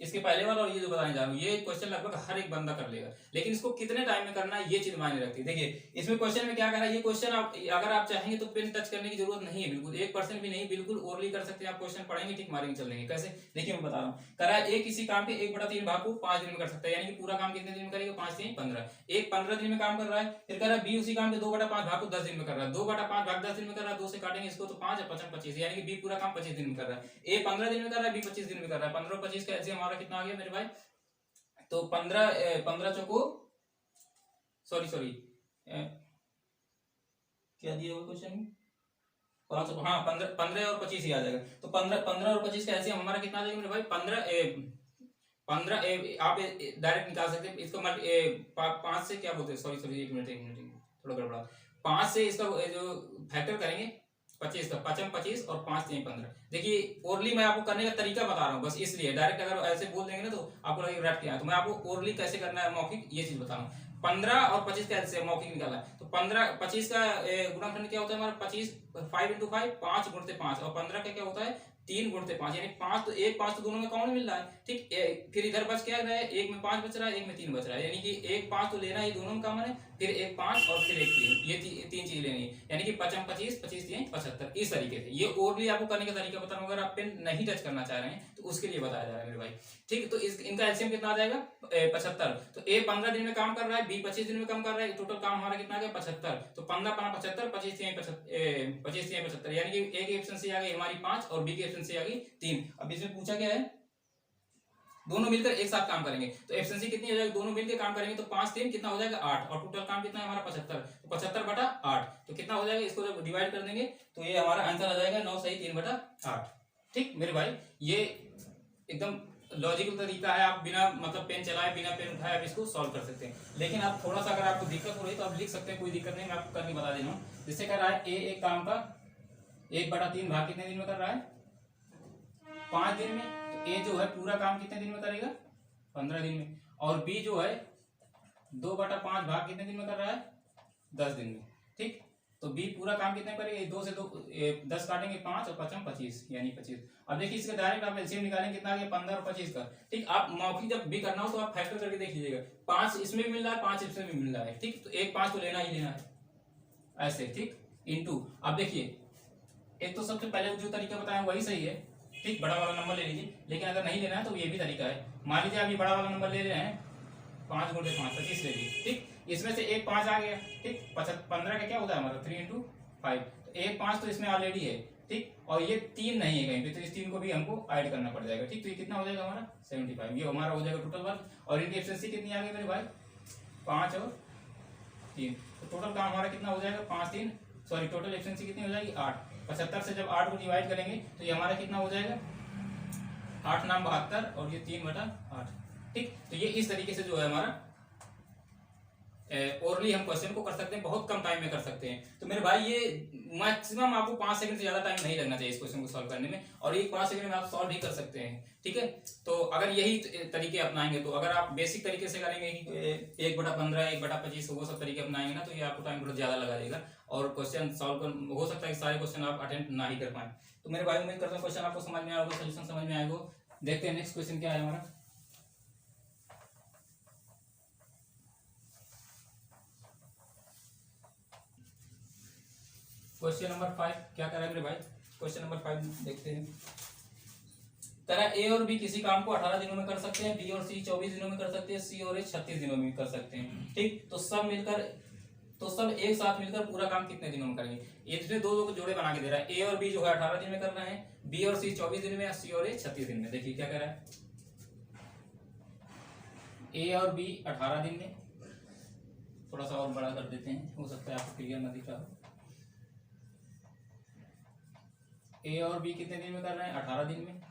[SPEAKER 1] इसके पहले वाला और ये जो बताने जा रहा हूँ, ये क्वेश्चन लगभग हर एक बंदा कर लेगा, लेकिन इसको कितने टाइम में करना है ये चीज मायने रखती है। देखिए इसमें क्वेश्चन में क्या कह रहा है, ये क्वेश्चन आप अगर आप चाहेंगे तो पेन टच करने की जरूरत नहीं है, बिल्कुल 1% भी नहीं, बिल्कुल ओरली कर सकते हैं आप। क्वेश्चन पढ़ेंगे टिक मारेंगे चल देंगे। कैसे देखिए मैं बता रहा हूँ, कह रहा है एक किसी काम के 1/3 भाग को 5 दिन में कर सकता है, यानी कि पूरा काम कितने दिन में करेगा, 5 3 15। एक 15 दिन में काम कर रहा है। फिर कह रहा है बी उसी काम के 2/5 भाग को 10 दिन में कर रहा है, 2/5 भाग 10 दिन में कर रहा है, 2 से काटेंगे इसको तो 5 है, 5 25, यानी कि बी पूरा काम 25 दिन में कर रहा है। ए 15 दिन में कर रहा है, बी 25 दिन में कर रहा है। 15 और 25 का एलसीएम हमारा कितना आ गया मेरे भाई, तो 15 चौको सॉरी क्या दिया हुआ क्वेश्चन में, हाँ 15 और 25 ही आ जाएगा। तो 15 और 25 का एलसीएम हमारा कितना आ जाएगा मेरे भाई, 15 आप डायरेक्ट निकाल सकते हैं इसको। 5 से क्या बोलते हैं, सॉरी 1 मिनट थोड़ा गड़बड़ा, 5 से इसका जो फैक्टर करेंगे 25 का, 5 25 और 5 3 15। देखिए ओरली मैं आपको करने का तरीका बता रहा हूँ बस, इसलिए डायरेक्ट अगर ऐसे बोल देंगे ना तो आपको लगेगा रट के आया, तो मैं आपको ओरली कैसे करना है मौखिक ये चीज बता रहा हूँ। 15 और 25 का एलसीएम मौखिक निकाला है, तो 15 25 का गुणनखंड क्या होता है हमारा, 25 5 × 5 5 × 5, और 15 का क्या होता है 3 × 5, यानी 5 तो 1 5 तो दोनों में कॉमन मिल रहा है। ठीक, फिर इधर बच क्या रहा है, एक में 5 बच रहा है, एक में 3 बच रहा है, यानी कि 1 5 तो लेना है, दोनों में कॉमन है, फिर 1 5 और फिर 1 3, ये तीन चीज लेनी है, यानी कि 5 25 25 3 75। इस तरीके से ये ओरली आपको करने का तरीका बता रहा हूँ। अगर आप पेन नहीं टच करना चाह रहे हैं तो उसके लिए बताया जा रहा है मेरे भाई। ठीक, तो इनका एलसीएम कितना आ जाएगा 75। तो ए 15 दिन में काम कर रहा है, बी 25 दिन में काम कर रहा है, टोटल काम हमारा कितना आ गया 75। तो 15 5 75, 25 3 75, यानी कि ए की एफिशिएंसी आ गई हमारी 5 और बी की एफिशिएंसी आ गई 3। अब इसमें पूछा क्या है, दोनों मिलकर एक साथ काम करेंगे तो एफिशिएंसी कितनी हो जाएगी, दोनों मिलकर काम करेंगे तो 5 3 कितना हो जाएगा 8, और टोटल काम कितना है हमारा 75, तो 75/8 तो कितना हो जाएगा, इसको जब डिवाइड कर देंगे तो ये हमारा आंसर आ जाएगा 9 सही 3/8। ठीक मेरे भाई, ये एकदम लॉजिकल तरीका है, आप बिना मतलब पेन चलाए बिना पेन उठाए आप इसको सॉल्व कर सकते हैं। लेकिन आप थोड़ा सा अगर आपको दिक्कत हो रही है तो आप लिख सकते हैं, कोई दिक्कत नहीं, मैं आपको करके बता दे रहा हूँ। जिससे कर रहा है ए एक काम का 1/3 भाग कितने दिन में कर रहा है, 5 दिन में। तो ए जो है पूरा काम कितने दिन में करेगा, 15 दिन में, और बी जो है 2/5 भाग कितने दिन में कर रहा है, 10 दिन में। ठीक, तो बी पूरा काम कितने करेगा, 2 से 2 10 काटेंगे 5 और 5 25, यानी 25। अब देखिए इसका डायरेक्ट आप एलसीएम निकालेंगे कितना आ गया 15 और 25 का। ठीक, आप मौखिक जब भी करना हो तो आप फैक्टर करके देख लीजिएगा, 5 इसमें भी मिल रहा है 5 इसमें भी मिल रहा है। ठीक, तो 1 5 तो लेना ही लेना है ऐसे। ठीक, इनटू, अब देखिए एक तो सबसे पहले जो तरीका बताया वही सही है। ठीक, बड़ा वाला नंबर ले लीजिए, लेकिन अगर नहीं लेना है तो ये भी तरीका है। मान लीजिए आप ये बड़ा वाला नंबर ले रहे हैं 5 × 5 25 ले लीजिए। ठीक, इसमें से एक 5 आ गया। ठीक, 15 का क्या होता है हमारा 3 × 5, तो एक 5 तो इसमें ऑलरेडी है। ठीक, और ये 3 नहीं है कहीं पे, तो इस 3 को भी हमको ऐड करना पड़ जाएगा। ठीक, तो ये कितना हो जाएगा हमारा 75, ये हमारा हो जाएगा टोटल वर्क। और इनकी एफिशिएंसी कितनी आ गई मेरे भाई 5 और 3, तो टोटल काम हमारा कितना हो जाएगा 5 3 सॉरी टोटल एफिशिएंसी कितनी हो जाएगी 8। 75 से जब 8 को डिवाइड करेंगे तो ये हमारा कितना हो जाएगा 8 9 72 और ये 3/8। ठीक, तो ये इस तरीके से जो है हमारा ओरली हम क्वेश्चन को कर सकते हैं, बहुत कम टाइम में कर सकते हैं। तो मेरे भाई ये मैक्सिमम आपको 5 सेकंड से ज्यादा टाइम नहीं लगना चाहिए इस क्वेश्चन को सॉल्व करने में, और ये 5 सेकंड में आप सॉल्व भी कर सकते हैं। ठीक है, तो अगर यही तरीके अपनाएंगे, तो अगर आप बेसिक तरीके से करेंगे कि 1/15 1/25 वो सब तरीके अपनाएंगे ना, तो ये आपको टाइम बहुत ज्यादा लगा देगा और क्वेश्चन सॉल्व कर हो सकता है कि सारे क्वेश्चन आप अटेम्प्ट ना ही कर पाए। तो मेरे भाई उम्मीद करता हूँ क्वेश्चन आपको समझ में आया होगा, सोल्यूशन समझ में आया होगा। देखते हैं नेक्स्ट क्वेश्चन क्या है हमारा। क्वेश्चन नंबर 5 क्या कर रहा है मेरे भाई, क्वेश्चन नंबर 5 देखते हैं। तरह ए और बी किसी काम को 18 दिनों में कर सकते हैं, बी और सी 24 दिनों में कर सकते हैं, सी और ए 36 दिनों में कर सकते हैं। ठीक, तो सब एक साथ मिलकर पूरा काम कितने दिनों में करेंगे। इसमें दो लोग जोड़े बना के दे रहा है, ए और बी जो है 18 दिन में कर रहे हैं, बी और सी 24 दिन में, सी और ए 36 दिन में। देखिए क्या कर रहा है, ए और बी 18 दिन में, थोड़ा सा और बड़ा कर देते हैं, हो सकता है आपको क्लियर ना दिख रहा हो। ए और बी कितने दिन में कर रहे हैं 18 दिन में,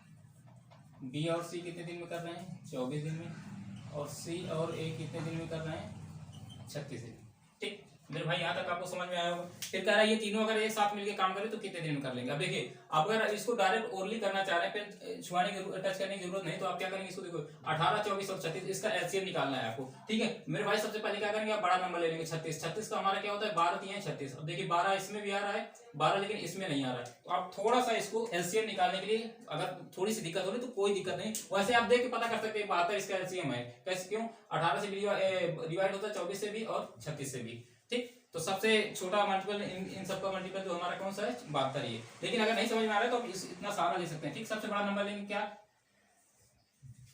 [SPEAKER 1] बी और सी कितने दिन में कर रहे हैं 24 दिन में, और सी और ए कितने दिन में कर रहे हैं 36 दिन। ठीक, मेरे भाई यहाँ तक आपको समझ में आया होगा। फिर कह रहा है ये तीनों अगर एक साथ मिलकर काम करें तो कितने दिन में कर लेंगे। अब देखिए आप अगर इसको डायरेक्ट ओरली करना चाह रहे हैं, फिर छुआने की टच करने की जरूरत नहीं, तो आप क्या करेंगे, इसको देखो 18, 24 और 36 इसका एलसीएम निकालना है आपको। ठीक है मेरे भाई, सबसे पहले क्या करेंगे, आप बड़ा नंबर ले लेंगे 36। 36 का हमारा क्या होता है, 12 3 36। अब देखिए 12 इसमें भी आ रहा है, 12 लेकिन इसमें नहीं आ रहा है, तो आप थोड़ा सा इसको एलसीएम निकालने के लिए अगर थोड़ी सी दिक्कत हो रही तो कोई दिक्कत नहीं, वैसे आप देख के पता कर सकते हैं 72 इसका एलसीएम है। कैसे, क्यों, 18 से डिवाइड होता है 24 से भी और 36 से भी। ठीक, तो सबसे छोटा मल्टीपल इन सबका मल्टीपल जो हमारा कौन सा है, 72 ही है। लेकिन अगर नहीं समझ में आ रहा है तो आप इतना सारा ले सकते हैं। ठीक, सबसे बड़ा नंबर लेंगे क्या,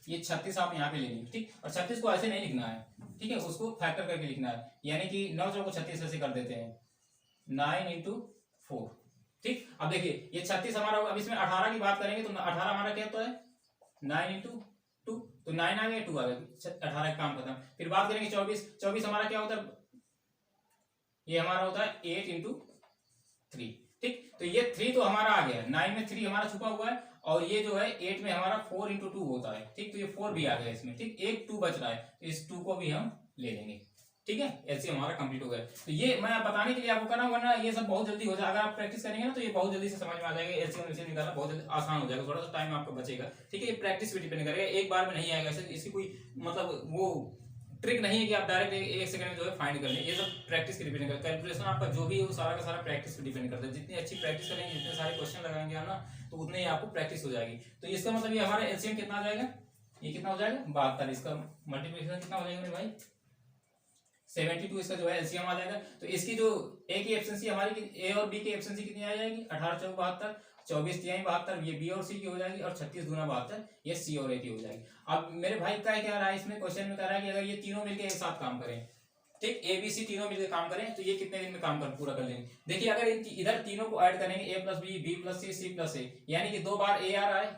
[SPEAKER 1] ये 36 आप यहाँ पे ले लीजिए। ठीक, और 36 को ऐसे नहीं लिखना है, ठीक है, उसको फैक्टर करके लिखना है, यानी कि 9 चौको 36 ऐसे कर देते हैं, 9 into 4। ठीक, अब देखिए ये 36 हमारा, अब इसमें 18 की बात करेंगे तो 18 हमारा क्या होता है, 9 into 2, तो 9 आ गया, 2 आ गया, 18 काम खत्म। फिर बात करेंगे 24, 24 हमारा क्या होता है, ये हमारा होता है 8 into 3। ठीक, तो ये 3 तो हमारा आ गया, 9 में 3 हमारा छुपा हुआ है, और ये जो है 8 में हमारा 4 into 2 होता है। ठीक, तो ये 4 भी आ गया इसमें। ठीक, एक 2 बच रहा है, तो इस 2 को भी हम ले लेंगे। ठीक है, एलसीएम हमारा कंप्लीट हो गया। तो ये मैं बताने के लिए आपको करना, वरना ये सब बहुत जल्दी हो जाएगा, अगर आप प्रैक्टिस करेंगे ना तो ये बहुत जल्दी से समझ में आ जाएगा। एलसीएम निकालना बहुत जल्दी आसान हो जाएगा, थोड़ा सा टाइम आपका बचेगा। ठीक है, ये प्रैक्टिस पे डिपेंड करेगा, एक बार में नहीं आएगा, इसकी कोई मतलब वो ट्रिक नहीं है कि आप डायरेक्ट एक सेकंड में जो है फाइंड कर लें। ये सब प्रैक्टिस पे डिपेंड करता है, कैलकुलेशन आपका जो भी है वो सारा का सारा प्रैक्टिस पे डिपेंड करता है। जितनी अच्छी प्रैक्टिस करेंगे, जितने सारे क्वेश्चन लगाएंगे आप ना, तो उतने ही आपको प्रैक्टिस हो जाएगी। तो इसका मतलब ये हमारा एलसीएम कितना आ जाएगा, ये कितना हो जाएगा 72, इसका मल्टीप्लिकेशन कितना हो जाएगा मेरे भाई 72, इसका जो है एलसीएम आ जाएगा। तो इसकी जो ए की एफिशिएंसी हमारी, ए और बी की एफिशिएंसी कितनी आ जाएगी, 18 चौक 72, 24 तिहाई 72, ये बी और सी की हो जाएगी, और 36 दूना 72, ये सी और ए की हो जाएगी। अब मेरे भाई का क्या रहा है, इसमें क्वेश्चन में कह रहा है कि अगर ये तीनों मिलकर एक साथ काम करें, ठीक, ए बी सी तीनों मिलकर काम करें, तो ये कितने दिन में काम कर पूरा कर लेंगे। देखिए अगर इधर तीनों को ऐड करेंगे, ए प्लस बी, बी प्लस सी, सी प्लस ए, यानी कि 2 बार ए आ रहा है,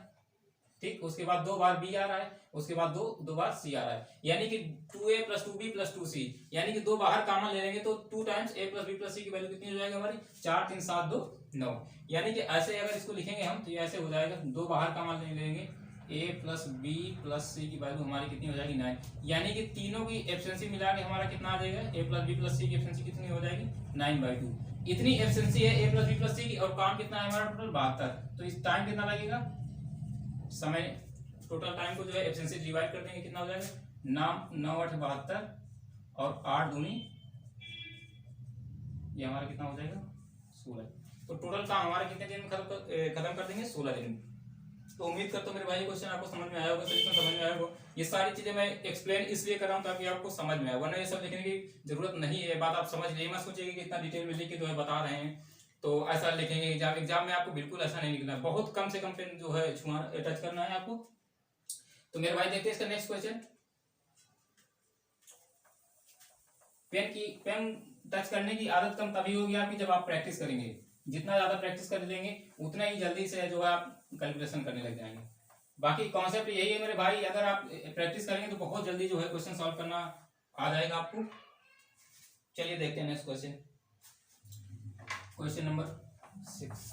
[SPEAKER 1] ठीक, उसके बाद 2 बार बी आ रहा है, उसके बाद दो बार सी आ रहा है, यानी कि 2a plus 2b plus 2c, यानी कि 2 बाहर कॉमन ले लेंगे तो 2 times a plus b plus c की वैल्यू कितनी हो जाएगी हमारी 4 3 7 2 9। यानी कि ऐसे अगर इसको लिखेंगे हम तो ये ऐसे हो जाएगा, 2 बाहर कॉमन ले लेंगे, a plus b plus c की वैल्यू हमारी कितनी हो जाएगी 9, यानी कि तीनों की एफिशिएंसी मिला के हमारा कितना आ जाएगा, a plus b plus c की एफिशिएंसी कितनी हो जाएगी 9/2। इतनी एफिशिएंसी है a plus b plus c की, और काम कितना है हमारा टोटल 72। तो इस टाइम कितना लगेगा, समय टोटल टाइम को जो है एफिशिएंसी डिवाइड कर देंगे, कितना हो जाएगा 9 8 72 और 8 दूनी, ये हमारा कितना हो जाएगा 16। तो टोटल काम हमारा कितने दिन में खत्म कर देंगे 16 दिन। तो उम्मीद करता हूँ मेरे भाई क्वेश्चन आपको समझ में आया होगा, सॉल्यूशन समझ में आया होगा। ये सारी चीजें मैं एक्सप्लेन इसलिए कर रहा हूँ ताकि आपको समझ में आए, वरना ये सब लिखने की जरूरत नहीं है। बात आप समझ लीजिए, मत सोचिए कि इतना डिटेल में लिख के जो है बता रहे हैं तो ऐसा लिखेंगे एग्जाम में, आपको बिल्कुल ऐसा नहीं लिखना है। बहुत कम से कम पेन जो है टच करना है आपको। तो मेरे भाई देखते हैं इसका नेक्स्ट क्वेश्चन। पेन टच करने की आदत कम तभी होगी आपकी जब आप प्रैक्टिस करेंगे। जितना ज्यादा प्रैक्टिस कर लेंगे उतना ही जल्दी से जो है आप कैलकुलेशन करने लग जाएंगे। बाकी कॉन्सेप्ट यही है मेरे भाई, अगर आप प्रैक्टिस करेंगे तो बहुत जल्दी जो है क्वेश्चन सॉल्व करना आ जाएगा आपको। चलिए देखते हैं next question, question number 6।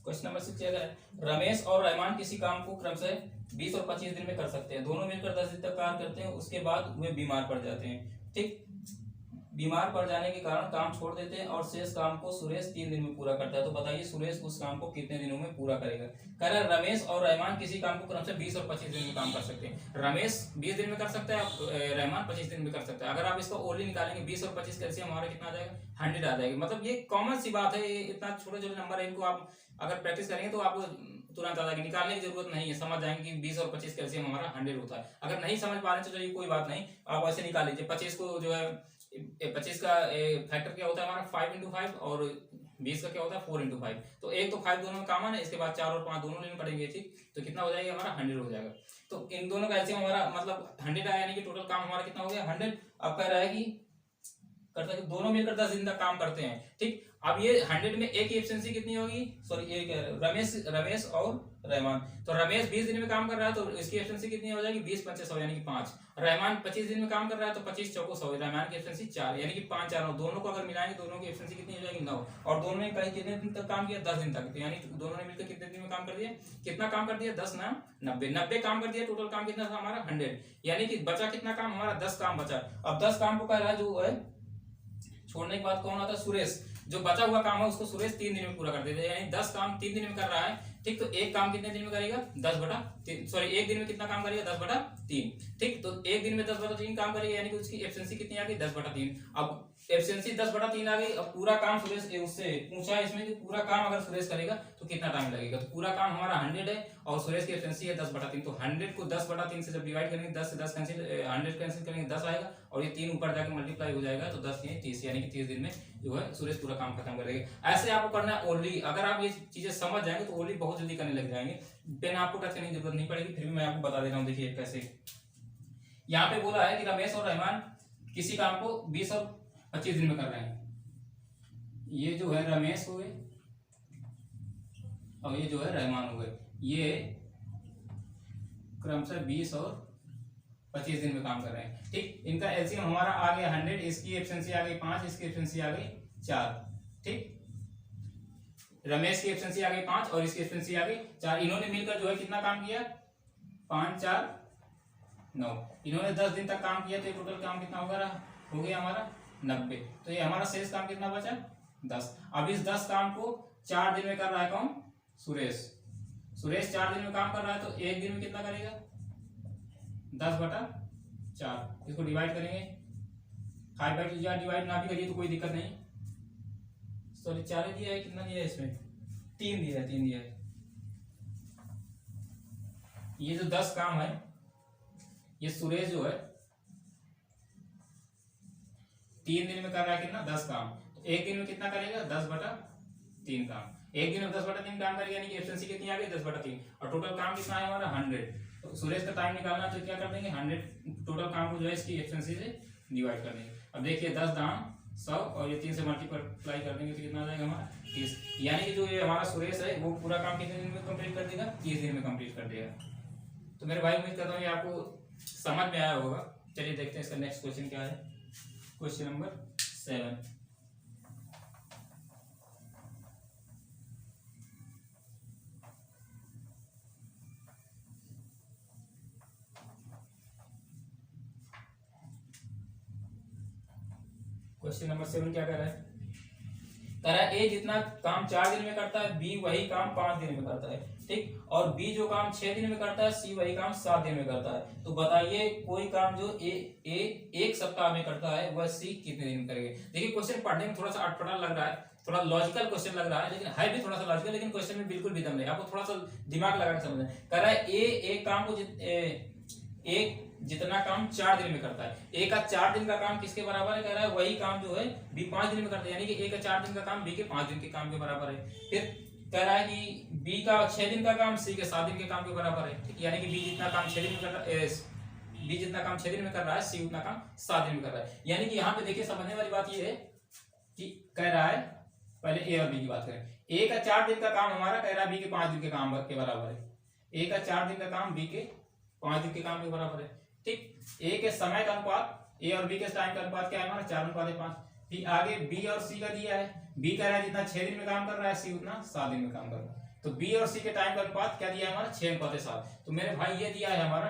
[SPEAKER 1] Question number 6 है, रमेश और रहमान किसी काम को क्रमशः 20 और 25 दिन में कर सकते हैं। दोनों मिलकर 10 दिन तक कार्य करते हैं, उसके बाद वे बीमार पड़ जाते हैं। ठीक, बीमार पड़ जाने के कारण काम छोड़ देते हैं और शेष काम को सुरेश 3 दिन में पूरा करता है। तो बताइए सुरेश उस काम को कितने दिनों में पूरा करेगा। कह रहा है रमेश और रहमान किसी काम को क्रमशः 20 और 25 दिन में काम कर सकते हैं। रमेश 20 दिन में कर सकता है, रहमान 25 दिन में कर सकता है। अगर आप इसको ओनली निकालेंगे 20 और 25 कैसे हमारा कितना आ जाएगा 100 आ जाएगा। मतलब ये कॉमन सी बात है, इतना छोटे छोटे नंबर है, इनको आप अगर प्रैक्टिस करेंगे तो आपको तुरंत आ जाएगी, निकालने की जरूरत नहीं है, समझ जाएंगे कि 20 और 25 कैल्शियम हमारा 100 होता है। अगर नहीं समझ पा रहे तो चलिए कोई बात नहीं, आप ऐसे निकाल लीजिए। 25 को जो है 25 का फैक्टर क्या होता है हमारा 5 into 5 और 20 का क्या होता है 4 into 5। तो एक तो 5 दोनों में कॉमन है, इसके बाद 4 और 5 दोनों लेने पड़ेंगे। ठीक, तो कितना हो जाएगा हमारा 100 हो जाएगा। तो इन दोनों का एलसीएम हमारा मतलब 100 आया, यानी कि टोटल काम हमारा कितना हो गया 100। अब कह रहा है कि करता है, दोनों मिलकर 10 दिन तक काम करते हैं। ठीक, अब ये 100 में एक की एफिशिएंसी कितनी होगी, सॉरी एक रमेश और रहमान, तो रमेश 20 दिन में काम कर रहा है तो इसकी एफिशिएंसी कितनी हो जाएगी 20 5 100 यानी कि 5। रहमान 25 दिन में काम कर रहा है तो 25 चौको 100, रहमान की एफिशिएंसी 4 यानी कि 5 4 9, दोनों को अगर मिलाएंगे दोनों की एफिशिएंसी कितनी हो जाएगी 9। और दोनों ने कहीं कितने दिन तक काम किया 10 दिन तक, तो यानी दोनों ने मिलकर कितने दिन में काम कर दिया, कितना काम कर दिया 10 ना 90, 90 काम कर दिया। टोटल काम कितना था हमारा 100, यानी कि बचा कितना काम हमारा 10 काम बचा। अब 10 काम को कह रहा है जो है छोड़ने के बाद कौन आता है सुरेश, जो बचा हुआ काम है उसको सुरेश 3 दिन में पूरा कर देता है, यानी 10 काम 3 दिन में कर रहा है। ठीक, तो एक काम कितने दिन में करेगा 10/3, सॉरी एक दिन में कितना काम करेगा 10/3। ठीक, तो एक दिन में 10/3 काम करेगा यानी कि उसकी एफिशिएंसी कितनी आ गई 10/3। अब एफिशिएंसी 10/3 आ गई। अब पूरा काम सुरेश उससे पूछा है इसमें कि पूरा काम अगर सुरेश करेगा तो कितना टाइम लगेगा, तो पूरा काम हमारा 100 है और सुरेश की एफिशिएंसी है 10/3, तो 100 को 10/3 से जब डिवाइड करेंगे 10 से 10 कैंसिल, 100 कैंसिल करेंगे 10 आएगा और ये 3 ऊपर जाकर मल्टीप्लाई हो जाएगा तो 10 ये 30, यानी कि 30 दिन में जो है सुरेश पूरा काम खत्म करेगा। ऐसे आपको करना है ओनली, अगर आप ये चीजें समझ जाएंगे तो ओनली बहुत जल्दी करने लग जाएंगे, पेन आपको टच करने की जरूरत नहीं पड़ेगी। फिर भी मैं आपको बता दे रहा हूँ, देखिए कैसे। यहाँ पे बोला है कि रमेश और रहमान किसी काम को 20 और 25 दिन में कर रहे हैं। ये जो है रमेश हुए और ये जो है रहमान हुए, ये क्रमशः 20 और 25 दिन में काम कर रहे हैं। ठीक, इनका एलसीएम हमारा आ गया 100, इसकी एफिशिएंसी आ गई 5, इसकी एफिशिएंसी आ गई 4। ठीक, रमेश की एफिशिएंसी आ गई 5 और इसकी एफिशिएंसी आ गई 4। इन्होंने मिलकर जो है कितना काम किया 5 4 9, इन्होंने 10 दिन तक काम किया तो टोटल काम कितना हो गया हमारा 90, तो ये हमारा शेष काम कितना बचा 10। अब इस 10 काम को 4 दिन में कर रहा है कौन, सुरेश। सुरेश 4 दिन में काम कर रहा है तो एक दिन में कितना करेगा 10/4, इसको डिवाइड करेंगे 5/4 डिवाइड ना भी करिए तो कोई दिक्कत नहीं, सॉरी 4 दिया है, कितना दिया है इसमें 3 दिया है, 3 दिया है। ये जो 10 काम है ये सुरेश जो है 3 दिन में कर रहा है कितना 10 काम, तो एक दिन में कितना करेगा 10/3 काम, एक दिन में 10/3 काम करेगा यानी कि एफिशिएंसी कितनी आ गई 10/3 और टोटल काम कितना है हमारा 100। तो सुरेश का टाइम निकालना तो क्या कर देंगे 100 टोटल काम को जो है इसकी एफिशिएंसी से डिवाइड कर देंगे। अब देखिए 10 दाम 100 और ये 3 से मल्टीप्लाई कर देंगे तो कितना आ जाएगा हमारा 30, यानी कि जो ये हमारा सुरेश है वो पूरा काम कितने दिन में कंप्लीट कर देगा 30 दिन में कंप्लीट कर देगा। तो मेरे भाई उम्मीद करता हूँ ये आपको समझ में आया होगा। चलिए देखते हैं इसका नेक्स्ट क्वेश्चन क्या है, क्वेश्चन नंबर 7। क्वेश्चन नंबर 7 क्या कर रहा है, कह रहा है ए जितना काम 4 दिन में करता है बी वही काम 5 दिन में करता है। ठीक, और बी जो काम 6 दिन में करता है सी वही काम 7 दिन में करता है। तो बताइए कोई काम जो ए 1 सप्ताह में करता है वह सी कितने दिन में करेगा। देखिए क्वेश्चन पढ़ने में थोड़ा सा अटपटा लग रहा है, थोड़ा लॉजिकल क्वेश्चन लग रहा है, लेकिन है भी थोड़ा सा लॉजिकल, लेकिन क्वेश्चन में बिल्कुल भी दम नहीं, आपको थोड़ा सा दिमाग लगा के समझना है। कह रहा है ए एक काम को एक जितना काम 4 दिन में करता है, ए का 4 दिन का काम किसके बराबर है, कह रहा है वही काम जो है बी 5 दिन में करता है, यानी कि ए का 4 दिन का काम बी के 5 दिन के काम के बराबर है। फिर कह रहा है कि बी का 6 दिन का काम सी के 7 दिन के काम के बराबर है। ठीक, यानी कि बी जितना काम 6 दिन में कर रहा है, बी जितना काम 6 दिन में कर रहा है सी उतना काम 7 दिन में कर रहा है। यानी कि यहाँ पे देखिए समझने वाली बात ये है कि कह रहा है, पहले ए और बी की बात करें, ए का 4 दिन का काम हमारा कह रहा है बी के 5 दिन के काम के बराबर है, ए का 4 दिन का काम बी के 5 दिन के काम के बराबर है। ठीक, ए के समय का अनुपात ए और बी के टाइम का अनुपात क्या है हमारा 4:5। फिर आगे बी और सी का दिया है, बी कह रहा है जितना 6 दिन में काम कर रहा है सी उतना 7 दिन में काम कर रहा है, तो बी और सी के टाइम का अनुपात क्या दिया है हमारा 6:7। तो मेरे भाई ये दिया है हमारा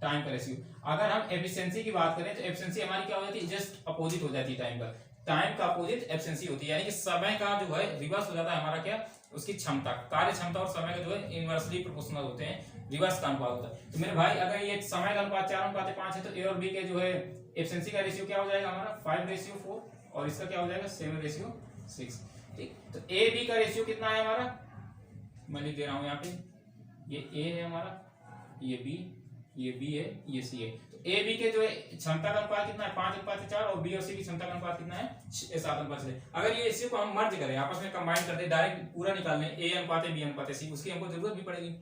[SPEAKER 1] टाइम का रेशियो। अगर हम एफिशिएंसी की बात करें तो एफिशिएंसी हमारी क्या हो जाती है, जस्ट अपोजिट हो जाती है टाइम का, टाइम का अपोजिट एफिशिएंसी होती है, यानी कि समय का जो है रिवर्स हो जाता है हमारा क्या, उसकी क्षमता, कार्य क्षमता और समय का जो है इनवर्सली प्रोपोर्शनल होते हैं, रिवर्स का अनुपात होता है। तो मेरे भाई अगर ये समय का अनुपात 4:5 है तो ए और बी के जो है एफिशिएंसी का रेशियो क्या हो जाएगा हमारा 5:4 और इसका क्या हो जाएगा 7:6। ठीक, तो ए बी का रेशियो कितना है हमारा, मैं लिख दे रहा हूं यहाँ पे, ये ए है हमारा, ये बी है, ये सी है। तो ए बी के जो है क्षमता का अनुपात कितना है 5:4 और बी और सी की क्षमता का अनुपात कितना है 7:6। अगर ये रेशियो को हम मर्ज करें, आपस में कंबाइन कर दे, डायरेक्ट पूरा निकालने ए अनुपात बी अनुपात सी, उसकी हमको जरूरत भी पड़ेगी।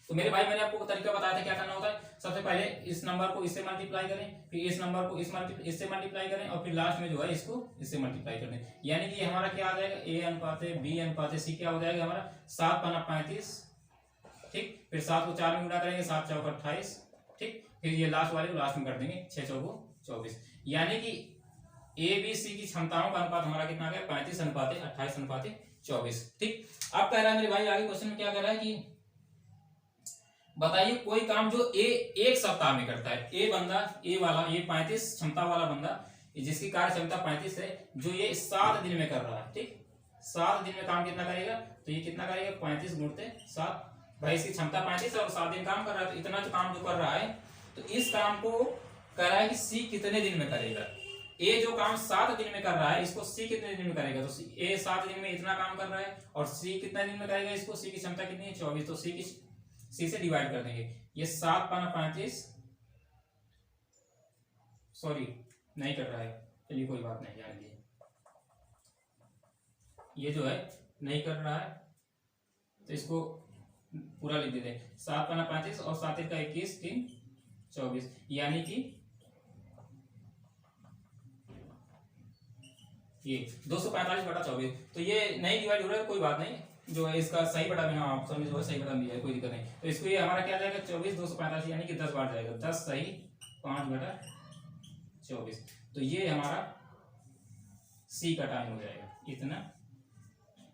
[SPEAKER 1] तो मेरे भाई मैंने आपको तरीका बताया था क्या करना होता है। सबसे पहले इस नंबर को इससे मल्टीप्लाई करें, फिर इस नंबर को इससे मल्टीप्लाई करें, और फिर लास्ट में जो है इसको इससे मल्टीप्लाई कर दें। यानी कि हमारा क्या आ जाएगा, a अनुपात b अनुपात c क्या हो जाएगा हमारा 7 पन्ना 35, ठीक। फिर 7 को 4 में गुणा करेंगे, 7 चौक 28, ठीक। फिर ये लास्ट वाले को लास्ट में कर देंगे, 6 चौक 24। यानी कि ए बी सी की क्षमताओं का अनुपात हमारा कितना आ गया 35 अनुपात 28 अनुपात 24, ठीक। अब कह रहा है मेरे भाई आगे क्वेश्चन में क्या कह रहा है कि बताइए कोई काम जो ए एक सप्ताह में करता है, ए बंदा ए वाला ये 35 क्षमता वाला बंदा जिसकी कार्य क्षमता 35 है, जो ये 7 दिन में कर रहा है, ठीक। 7 दिन में काम कितना करेगा, तो ये कितना करेगा 35 गुणते 7। भाई इसकी क्षमता 35 है और 7 दिन काम कर रहा है, तो इतना जो काम जो कर रहा है, तो इस काम को कह रहा है कि सी कितने दिन में करेगा। ए जो काम 7 दिन में कर रहा है, इसको सी कितने दिन में करेगा, तो ए 7 दिन में इतना काम कर रहा है, और सी कितने दिन में करेगा इसको, सी की क्षमता कितनी है 24, तो सी से डिवाइड कर देंगे। ये 7 पाना 35, सॉरी नहीं कर रहा है, चलिए कोई बात नहीं, जान लीजिए ये जो है नहीं कर रहा है, तो इसको पूरा लिख देते हैं। 7 पाना 35 और 7 का 21 3 24, यानी कि ये 245/24। तो ये नहीं डिवाइड हो रहा है, कोई बात नहीं, जो है इसका सही बटा में ऑप्शन में जो है सही बटा दिया है, कोई दिक्कत नहीं। तो इसको ये हमारा क्या जाएगा 24 245 यानी कि 10 बार जाएगा, 10 सही 5/24। तो ये हमारा सी का टाइम हो जाएगा इतना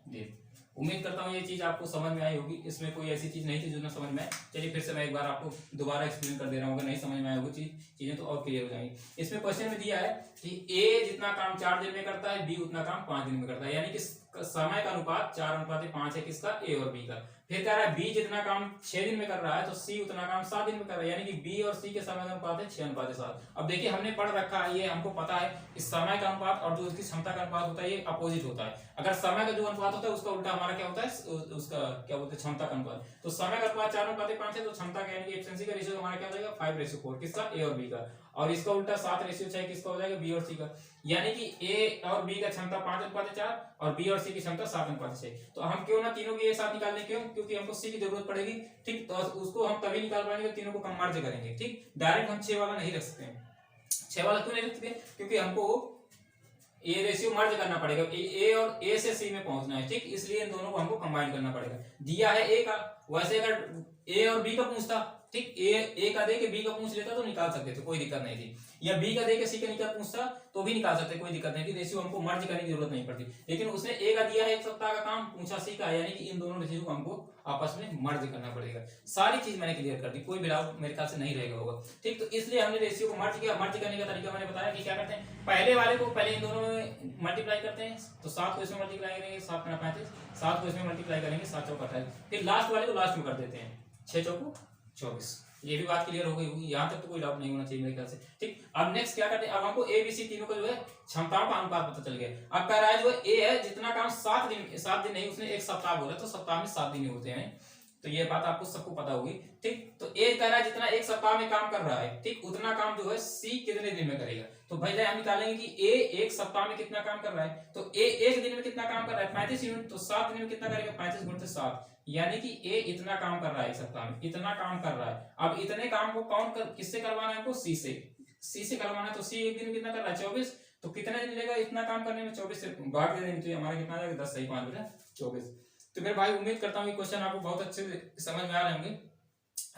[SPEAKER 1] देर। उम्मीद करता हूँ ये चीज आपको समझ में आई होगी, इसमें कोई ऐसी चीज नहीं थी जो ना समझ में आए। चलिए फिर से मैं एक बार आपको दोबारा एक्सप्लेन कर दे रहा हूँ, अगर नहीं समझ में आए होगी चीजें तो और क्लियर हो जाएंगी। इसमें क्वेश्चन में दिया है कि ए जितना काम 4 दिन में करता है, बी उतना काम 5 दिन में करता है, यानी कि समय का अनुपात 4:5 है किसका, ए और बी का। फिर कह रहा है बी जितना काम 6 दिन में कर रहा है, तो सी उतना काम 7 दिन में कर रहा है, यानी कि बी और सी के समय का अनुपात है 6:7। अब देखिए हमने पढ़ रखा है, ये हमको पता है इस समय का अनुपात और जो उसकी क्षमता का अनुपात होता है ये अपोजिट होता है। अगर समय का जो अनुपात होता है उसका उल्टा हमारा क्या होता है, उसका क्या बोलते हैं क्षमता का अनुपात। तो समय का अनुपात 4:5 है, तो क्षमता का यानी कि एफिशिएंसी का रेशियो हमारा क्या हो जाएगा 5:4 किसका, ए और बी का। और इसका उल्टा 7:6 किसका हो जाएगा, बी और सी का। यानी कि ए और बी का क्षमता 5:4 और बी और सी की क्षमता 7:6। तो हम क्यों ना तीनों की एक साथ निकाल लें, क्यों, क्योंकि हमको सी की जरूरत पड़ेगी, ठीक। तो उसको हम तभी निकाल पाएंगे तीनों को हम मर्ज करेंगे, ठीक। डायरेक्ट हम 6 वाला नहीं रख सकते हैं। 6 वाला क्यों नहीं रख सकते, क्योंकि हमको ए रेशियो मर्ज करना पड़ेगा, ए और ए से सी में पहुंचना है, ठीक। इसलिए इन दोनों को हमको कंबाइन करना पड़ेगा। दिया है ए का, वैसे अगर ए और बी का पूछता, ठीक, ए का दे के बी का पूछ लेता तो निकाल सकते थे, कोई दिक्कत नहीं थी। या बी का दे के सी का निकाल पूछता तो भी निकाल सकते, कोई दिक्कत नहीं थी, रेशियो हमको मर्ज करने की जरूरत नहीं पड़ती। लेकिन उसने ए का दिया है 1 सप्ताह का काम, पूछा सी का, यानी कि इन दोनों रेशियो को हमको आपस में मर्ज करना पड़ेगा। सारी चीज मैंने क्लियर कर दी, कोई भी डाउट मेरे ख्याल से नहीं रहेगा होगा, ठीक। तो इसलिए हमने रेशियो को मर्ज किया। मर्ज करने का तरीका मैंने बताया कि क्या करते हैं, पहले वाले को पहले इन दोनों में मल्टीप्लाई करते हैं, तो 7 को इसमें मल्टीप्लाई करेंगे 7 × 35, 7 को इसमें मल्टीप्लाई करेंगे 7 चौक 28, फिर लास्ट वाले को लास्ट में कर देते हैं 6 चौक 24। ये भी बात क्लियर हो गई होगी, यहाँ तक तो कोई डाउट नहीं होना चाहिए मेरे ख्याल से, ठीक। अब नेक्स्ट क्या करते हैं, अब हमको ए बी सी तीनों का जो है क्षमताओं का अनुपात पता चल गया। अब कह रहा है जो ए है जितना काम 7 दिन नहीं, उसने 1 सप्ताह बोला, तो सप्ताह में 7 दिन होते हैं, तो ये बात आपको सबको पता होगी, ठीक। तो ए कह रहा है जितना 1 सप्ताह में काम कर रहा है, ठीक, उतना काम जो है सी कितने दिन में करेगा। तो भाई हम निकालेंगे कि ए 1 सप्ताह में कितना काम कर रहा है, तो ए 1 दिन में कितना काम कर रहा है 35 यूनिट, तो 7 दिन में कितना करेगा 35 × 7, यानी कि ए इतना काम कर रहा है 1 सप्ताह में, इतना काम कर रहा है। अब इतने काम को काउंट कर किससे करवाना है हमको, सी से करवाना है, तो सी 1 दिन में कितना कर रहा है 24, तो कितना दिन लेगा इतना काम करने में, 24 से भाग दे देंगे तो हमारा कितना आ जाएगा 10 सही 5/24। तो मेरे भाई उम्मीद करता हूँ ये क्वेश्चन आपको बहुत अच्छे से समझ में आ रहे होंगे।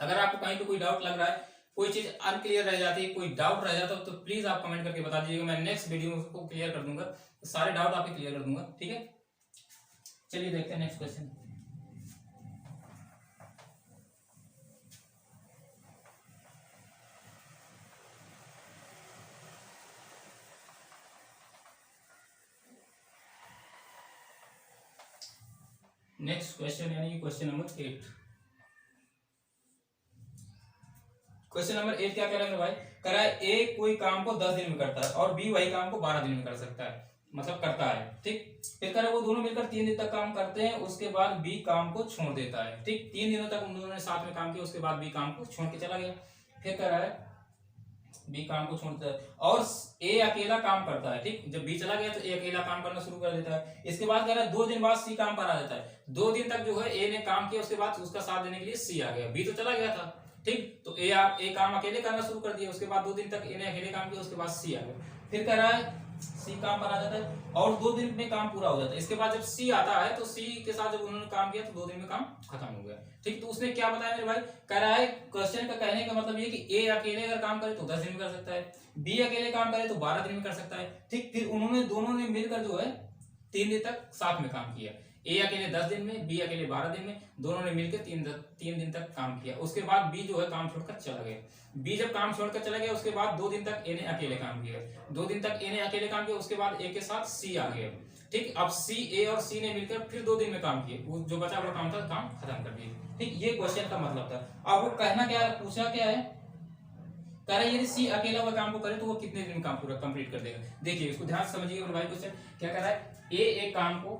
[SPEAKER 1] अगर आपको कहीं पे कोई डाउट लग रहा है, कोई चीज अनक्लियर रह जाती है, कोई डाउट रह जाता है, तो प्लीज आप कमेंट करके बता दीजिएगा, मैं नेक्स्ट वीडियो में उसको क्लियर कर दूंगा, सारे डाउट आपके क्लियर कर दूंगा, ठीक है। चलिए देखते हैं नेक्स्ट क्वेश्चन। नेक्स्ट क्वेश्चन यानी कि क्वेश्चन नंबर 8। क्वेश्चन नंबर 8 क्या कह रहा है भाई, कह रहा है ए कोई काम को 10 दिन में करता है और बी वही काम को 12 दिन में कर सकता है, मतलब करता है, ठीक। फिर कह रहा है वो दोनों मिलकर 3 दिन तक काम करते हैं, उसके बाद बी काम को छोड़ देता है, ठीक। 3 दिनों तक उन दोनों ने साथ में काम किया, उसके बाद बी काम को छोड़ के चला गया। फिर कह रहा है बी काम को छोड़ता है और ए अकेला काम करता है। ठीक, जब बी चला गया तो ए अकेला काम करना शुरू कर देता है। इसके बाद कह रहा है 2 दिन बाद सी काम पर आ जाता है। 2 दिन तक जो है ए ने काम किया, उसके बाद उसका साथ देने के लिए सी आ गया। बी तो चला गया था, ठीक, तो ए काम अकेले करना शुरू कर दिया। उसके बाद 2 दिन तक ए ने अकेले काम किया, उसके बाद सी आ गया। फिर कह रहा है सी काम पर आ जाता है और 2 दिन में काम पूरा हो जाता है। इसके बाद जब सी आता है तो सी के साथ जब उन्होंने काम किया तो 2 दिन में काम खत्म हो गया। ठीक, तो उसने क्या बताया मेरे भाई, कह रहा है क्वेश्चन का कहने का मतलब ये कि ए अकेले अगर काम करे तो 10 दिन में कर सकता है, बी अकेले काम करे तो 12 दिन में कर सकता है। ठीक, फिर उन्होंने दोनों ने मिलकर जो है 3 दिन तक साथ में काम किया। ए अकेले 10 दिन में, बी अकेले 12 दिन में, दोनों ने मिलकर 3 दिन तक काम किया। उसके बाद बी जो है काम छोड़कर चला गया। बी जब काम छोड़कर चला गया उसके बाद 2 दिन तक ए ने अकेले काम किया। 2 दिन तक ए ने अकेले काम किया, उसके बाद ए के साथ सी आ गया। ठीक, अब सी, ए और सी ने मिलकर फिर 2 दिन में काम किए, वो जो बचा हुआ काम था काम खत्म कर दिए। ठीक, ये क्वेश्चन का मतलब था। अब वो कहना क्या है, पूछा क्या है, कह रहा है यदि सी अकेला हुआ काम को करे तो वो कितने दिन में काम पूरा कंप्लीट कर देगा। देखिए इसको ध्यान से समझिएगा भाई। क्वेश्चन क्या कह रहा है, ए एक काम को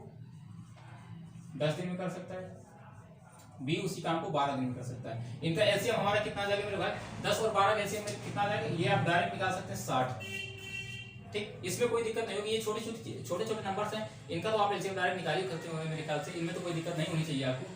[SPEAKER 1] 10 दिन में कर सकता है, बी उसी काम को 12 दिन में कर सकता है। इनका एलसीएम हमारा कितना आ जाएगा मेरे भाई, 10 और 12 का एलसीएम में कितना आ जाएगा, ये आप डायरेक्ट निकाल सकते हैं 60। ठीक, इसमें कोई दिक्कत नहीं होगी। ये छोटे छोटे नंबर्स हैं, इनका तो आप एलसीएम डायरेक्ट निकाल ही सकते हो मेरे ख्याल से, इनमें तो कोई दिक्कत नहीं होनी चाहिए आपको।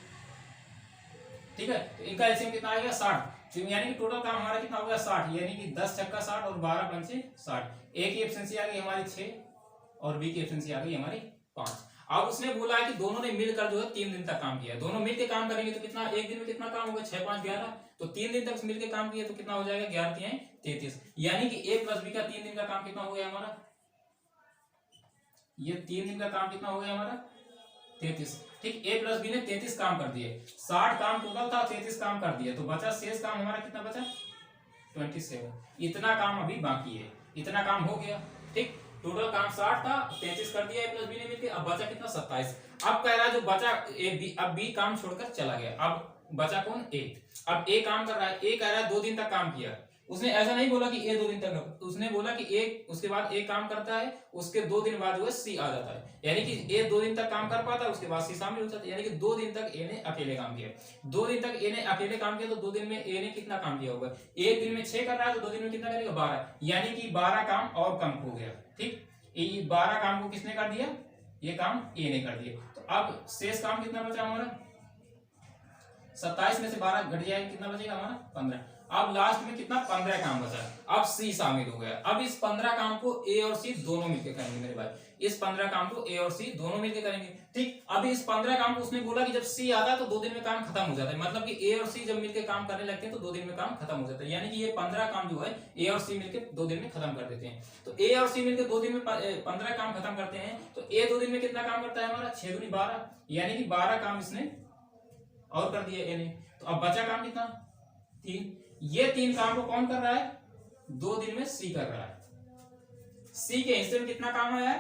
[SPEAKER 1] ठीक है, तो इनका एलसीएम कितना आएगा 60, यानी कि टोटल काम हमारा कितना हो गया 60, यानी कि 10 छक्का 60 और 12 पंचे 60। ए की एफिशिएंसी आ गई हमारी 6 और बी की एफिशिएंसी आ गई हमारी 5। अब उसने बोला है कि दोनों ने मिलकर जो है 3 दिन तक काम किया। दोनों मिलकर काम करेंगे तो कितना, एक दिन में कितना काम होगा, 6 5 11, तो 3 दिन तक मिलकर काम किया तो कितना हो जाएगा, 11 3 33, यानी कि ए प्लस बी का 3 दिन का काम कितना हो गया हमारा, ये 3 दिन का काम कितना हो गया हमारा 33। ठीक, ए प्लस बी ने 33 काम कर दिए। 60 काम टोटल था, 33 काम कर दिया, तो बचा शेष काम हमारा कितना बचा 27। इतना काम अभी बाकी है, इतना काम हो गया। ठीक, टोटल काम 60 था, 33 कर दिया ए प्लस बी ने मिलकर, अब बचा कितना 27। अब कह रहा है जो बचा ए बी, अब बी काम छोड़कर चला गया, अब बचा कौन, ए। अब ए काम कर रहा है, ए कह रहा है 2 दिन तक काम किया। उसने ऐसा नहीं बोला कि ए 2 दिन तक, उसने बोला कि ए, उसके बाद ए काम करता है, उसके 2 दिन बाद जो है सी आ जाता है, यानी कि ए 2 दिन तक काम कर पाता है, उसके बाद सी शामिल हो जाता है, यानी कि 2 दिन तक ए ने अकेले काम किया। 2 दिन तक ए ने अकेले काम किया तो 2 दिन में ए ने कितना काम किया होगा, एक दिन में 6 कर रहा है तो 2 दिन में कितना करेगा 12, यानी कि 12 काम और कम हो गया। ठीक, ये 12 काम को किसने कर दिया, ये काम ए ने कर दिया। तो अब शेष काम कितना बचा हमारा, 27 में से 12 घट जाएगा, कितना बचेगा हमारा 15। अब लास्ट में कितना 15 काम बचा, अब सी शामिल हो गया। अब इस 15 काम को ए और सी दोनों मिलकर करेंगे मेरे भाई, इस 15 काम को ए और सी दोनों मिलकर करेंगे। ठीक, अब इस 15 काम को उसने बोला कि जब सी आता है तो 2 दिन में काम खत्म हो जाता है, मतलब कि ए और सी जब मिलकर काम करने लगते हैं तो 2 दिन में काम खत्म हो जाता है, यानी कि ये 15 काम जो है ए और सी मिलकर 2 दिन में खत्म कर देते हैं। तो ए और सी मिलकर 2 दिन में 15 काम खत्म करते हैं, तो ए 2 दिन में कितना काम करता है हमारा 6 दूनी 12, यानी कि 12 काम इसने और कर दिया ए ने। तो अब बचा काम कितना 3, ये 3 काम को कौन कर रहा है, 2 दिन में सी कर रहा है। सी के हिस्से में कितना काम आया है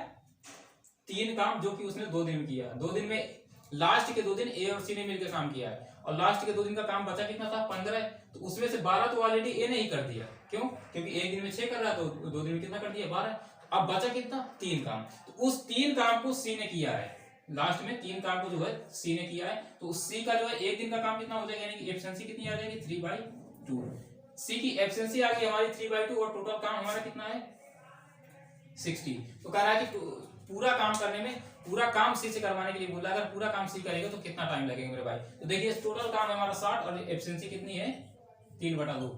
[SPEAKER 1] 3 काम, जो कि उसने 2 दिन में किया। 2 दिन में लास्ट के 2 दिन ए और सी ने मिलकर काम किया है, और लास्ट के 2 दिन का काम बचा कितना था 15, तो उसमें से 12 तो ऑलरेडी ए ने ही कर दिया। क्यों, क्योंकि एक दिन में 6 कर रहा है तो 2 दिन में कितना कर दिया 12। अब बचा कितना 3 काम, तो उस 3 काम को सी ने किया है, लास्ट में 3 काम को जो है सी ने किया है, तो उस सी का जो है एक दिन का काम कितना हो जाएगा, यानी कि एफिशिएंसी कितनी आ जाएगी 3/2। सी की एफिशिएंसी आ गई हमारी 3/2 और टोटल काम हमारा कितना है 60। तो कह रहा है कि पूरा काम करने में, पूरा काम सी से करवाने के लिए बोला, अगर पूरा काम सी करेगा तो कितना टाइम लगेगा मेरे भाई। तो देखिए टोटल काम हमारा 60 और एफिशिएंसी कितनी है 3/2,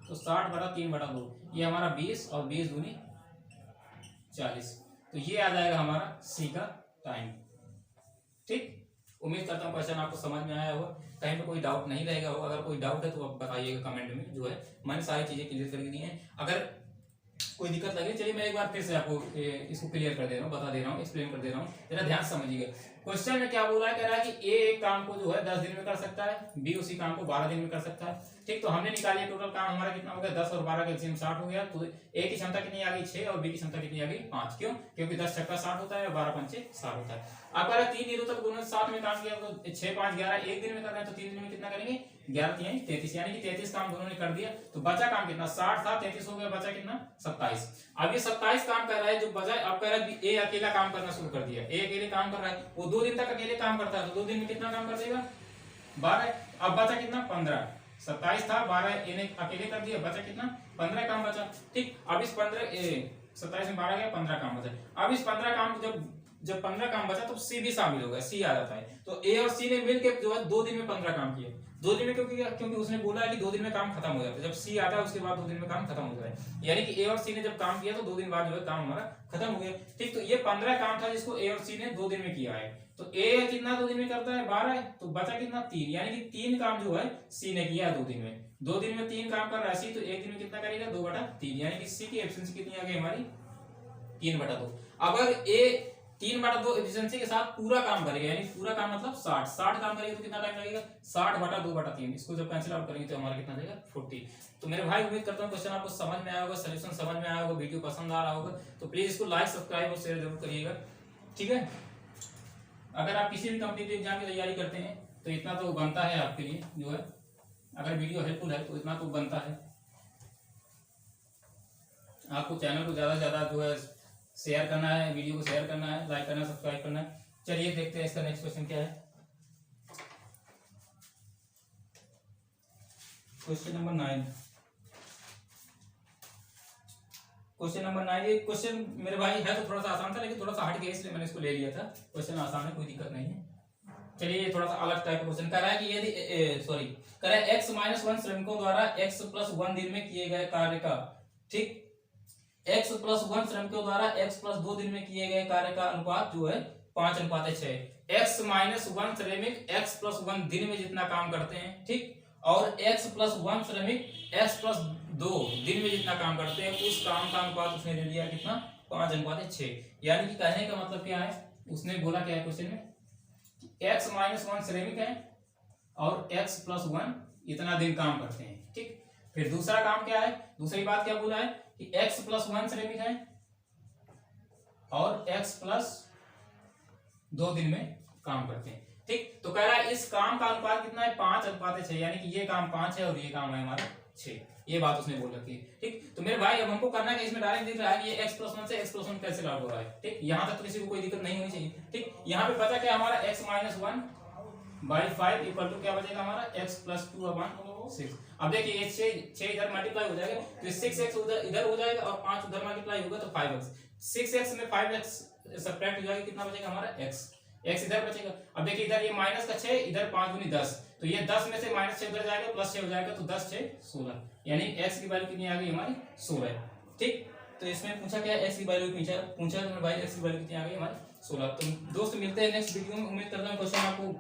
[SPEAKER 1] तो 60/3/2 ये हमारा 20 और 20 दूनी 40, तो ये आ जाएगा हमारा सी का टाइम। ठीक, उम्मीद करता हूँ क्वेश्चन आपको समझ में आया होगा, कहीं पे कोई डाउट नहीं रहेगा हो। अगर कोई डाउट है तो आप बताइएगा कमेंट में, जो है मैंने सारी चीजें क्लियर कर दी हैं। अगर कोई दिक्कत लगे, चलिए मैं एक बार फिर से आपको इसको क्लियर कर दे रहा हूँ, बता दे रहा हूँ, एक्सप्लेन कर दे रहा हूँ, जरा ध्यान समझिएगा। क्वेश्चन में क्या बोल रहा है, कह रहा है कि ए एक काम को जो है 10 दिन में कर सकता है, बी उसी काम को 12 दिन में कर सकता है। ठीक, तो हमने निकालिए टोटल काम हमारा कितना हो गया 10 और 12 का एलसीएम 60 हो गया, तो ए की क्षमता कितनी आ गई 6 और बी की क्षमता कितनी आ गई 5। क्यों, क्योंकि 10 छक्का 60 होता है और 12 पंचे 60 होता है। अब अगर 3 दिनों तक दोनों साथ में काम किया तो 6 5 11 एक दिन में कर रहे हैं, तो 3 दिन में कितना करेंगे 11 3 33, यानी कि 33 काम दोनों ने कर दिया। तो बचा काम कितना 60 था, 33 हो गया, बचा कितना 27। अब ये 27 काम कर रहा है जो बचा, अब कह रहा है ए अकेला काम करना शुरू कर दिया, ए अकेले काम कर रहा है, वो 2 दिन तक अकेले काम करता है, तो 2 दिन में कितना काम कर देगा 12। अब बचा कितना 15, 27 था, 12 इन्हें अकेले कर दिया, बचा कितना 15 काम बचा। ठीक, अब इस 27 में 12 गया, 15 काम बचा। अब इस 15 काम जब 15 काम बचा तो सी भी शामिल होगा, सी आ जाता है। तो ए और सी ने मिलकर जो है 2 दिन में 15 काम किए। 2 दिन में क्यों किया? क्योंकि उसने बोला है कि 2 दिन में काम खत्म हो जाता है। जब सी आता है उसके बाद 2 दिन में काम खत्म हो जाता है, यानी कि ए और सी ने जब काम किया तो 2 दिन बाद जो है काम हमारा खत्म हो गया। ठीक, तो ये 15 काम था जिसको ए और सी ने 2 दिन में किया है। तो ए कितना 2 दिन में करता है? 12, तो बचा कितना 3, यानी कि 3 काम जो है सी ने किया 2 दिन में। 2 दिन में 3 काम कर रहा है सी, तो 1 दिन में कितना करेगा? 2/3, यानी कि सी की एफिशिएंसी कितनी आ गई हमारी? 3/2। अगर ए 3/2 एफिशिएंसी के साथ पूरा काम करेगा, यानी पूरा काम मतलब 60 काम करेगा तो कितना टाइम लगेगा? 60/2/3। इसको जब कैंसिल आउट करेंगे तो हमारा कितना जाएगा? 40। तो मेरे भाई उम्मीद करता हूँ क्वेश्चन आपको समझ में आया होगा, सोल्यूशन समझ में आया होगा, वीडियो पसंद आ रहा होगा, तो प्लीज इसको लाइक, सब्सक्राइब और शेयर जरूर करिएगा। ठीक है, अगर आप किसी भी कॉम्पिटिटिव एग्जाम की तैयारी करते हैं तो इतना तो बनता है आपके लिए जो है, अगर वीडियो हेल्पफुल है तो इतना तो बनता है, आपको चैनल को ज्यादा से ज्यादा जो है शेयर करना है, वीडियो को शेयर करना है, लाइक करना है, सब्सक्राइब करना है। चलिए देखते हैं इसका नेक्स्ट क्वेश्चन क्या है। Question number 9। क्वेश्चन नंबर 9, ये क्वेश्चन मेरे भाई है तो थोड़ा सा आसान था, लेकिन थोड़ा सा हट गया इसलिए मैंने इसको ले लिया था। क्वेश्चन आसान है, कोई दिक्कत नहीं है। चलिए ये थोड़ा सा अलग टाइप का क्वेश्चन कर रहा है कि यदि कह रहा है x-1 श्रमिकों द्वारा x+1 दिन में किए गए कार्य का, ठीक, x+1 श्रमिकों द्वारा x+2 दिन में किए गए कार्य का अनुपात जो है 5:6। x-1 श्रमिक x+1 दिन में जितना काम करते हैं, ठीक, और x+1 श्रमिक x+2 दिन में जितना काम करते हैं, उस काम का अनुपात उसने ले लिया कितना? 5:6। यानी कि कहने का मतलब क्या है, उसने बोला क्या है क्वेश्चन में? x-1 श्रमिक है और x+1 इतना दिन काम करते हैं। ठीक, फिर दूसरा काम क्या है, दूसरी बात क्या बोला है कि x+1 श्रमिक है और x+2 दिन में काम करते हैं। ठीक, तो कह रहा है इस काम का अनुपात कितना है? 5:6, यानी कि ये काम 5 है और ये काम है हमारा 6। ये बात उसने बोल रखी है। ठीक, तो मेरे भाई अब हमको करना है कि इसमें डायरेक्ट दिख रहा है कि ये x+1 से x+1 कैसे आउट हो रहा है। ठीक, यहां तक तो किसी को कोई दिक्कत नहीं होनी चाहिए। ठीक, यहाँ पे बचा क्या हमारा? x-1/5 इक्वल टू क्या बचेगा हमारा? x+2/6। अब देखिए ये 6 इधर मल्टीप्लाई हो जाएगा तो 6x इधर हो जाएगा और 5 उधर मल्टीप्लाई होगा तो 5x। 6x में 5x सब्ट्रैक्ट हो जाएगा, कितना बचेगा हमारा? x इधर बचेगा। अब देखिए इधर ये माइनस का 6, इधर 5 दूनी 10, तो ये 10 में से -6 उधर जाएगा, +6 हो जाएगा, तो 10 6 16, यानी x की वैल्यू कितनी आ गई हमारी? 16। ठीक, तो इसमें पूछा क्या? x की वैल्यू पूछा तो भाई x की वैल्यू कितनी आ गई हमारी? 16। तो दोस्त मिलते हैं नेक्स्ट वीडियो में। उम्मीद करता हूँ क्वेश्चन आपको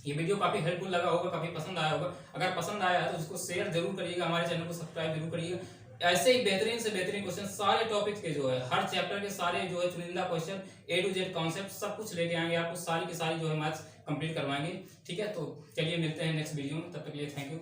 [SPEAKER 1] ये वीडियो काफी हेल्पफुल लगा होगा, काफी पसंद आया होगा। अगर पसंद आया है तो इसको शेयर जरूर करिएगा, हमारे चैनल को सब्सक्राइब जरूर करिएगा। ऐसे ही बेहतरीन से बेहतरीन क्वेश्चन सारे टॉपिक्स के जो है, हर चैप्टर के सारे जो है चुनिंदा question A to Z concept सब कुछ लेके आएंगे, आपको सारी की सारी जो है मैथ्स कंप्लीट करवाएंगे। ठीक है, तो चलिए मिलते हैं नेक्स्ट वीडियो में, तब तक के लिए थैंक यू।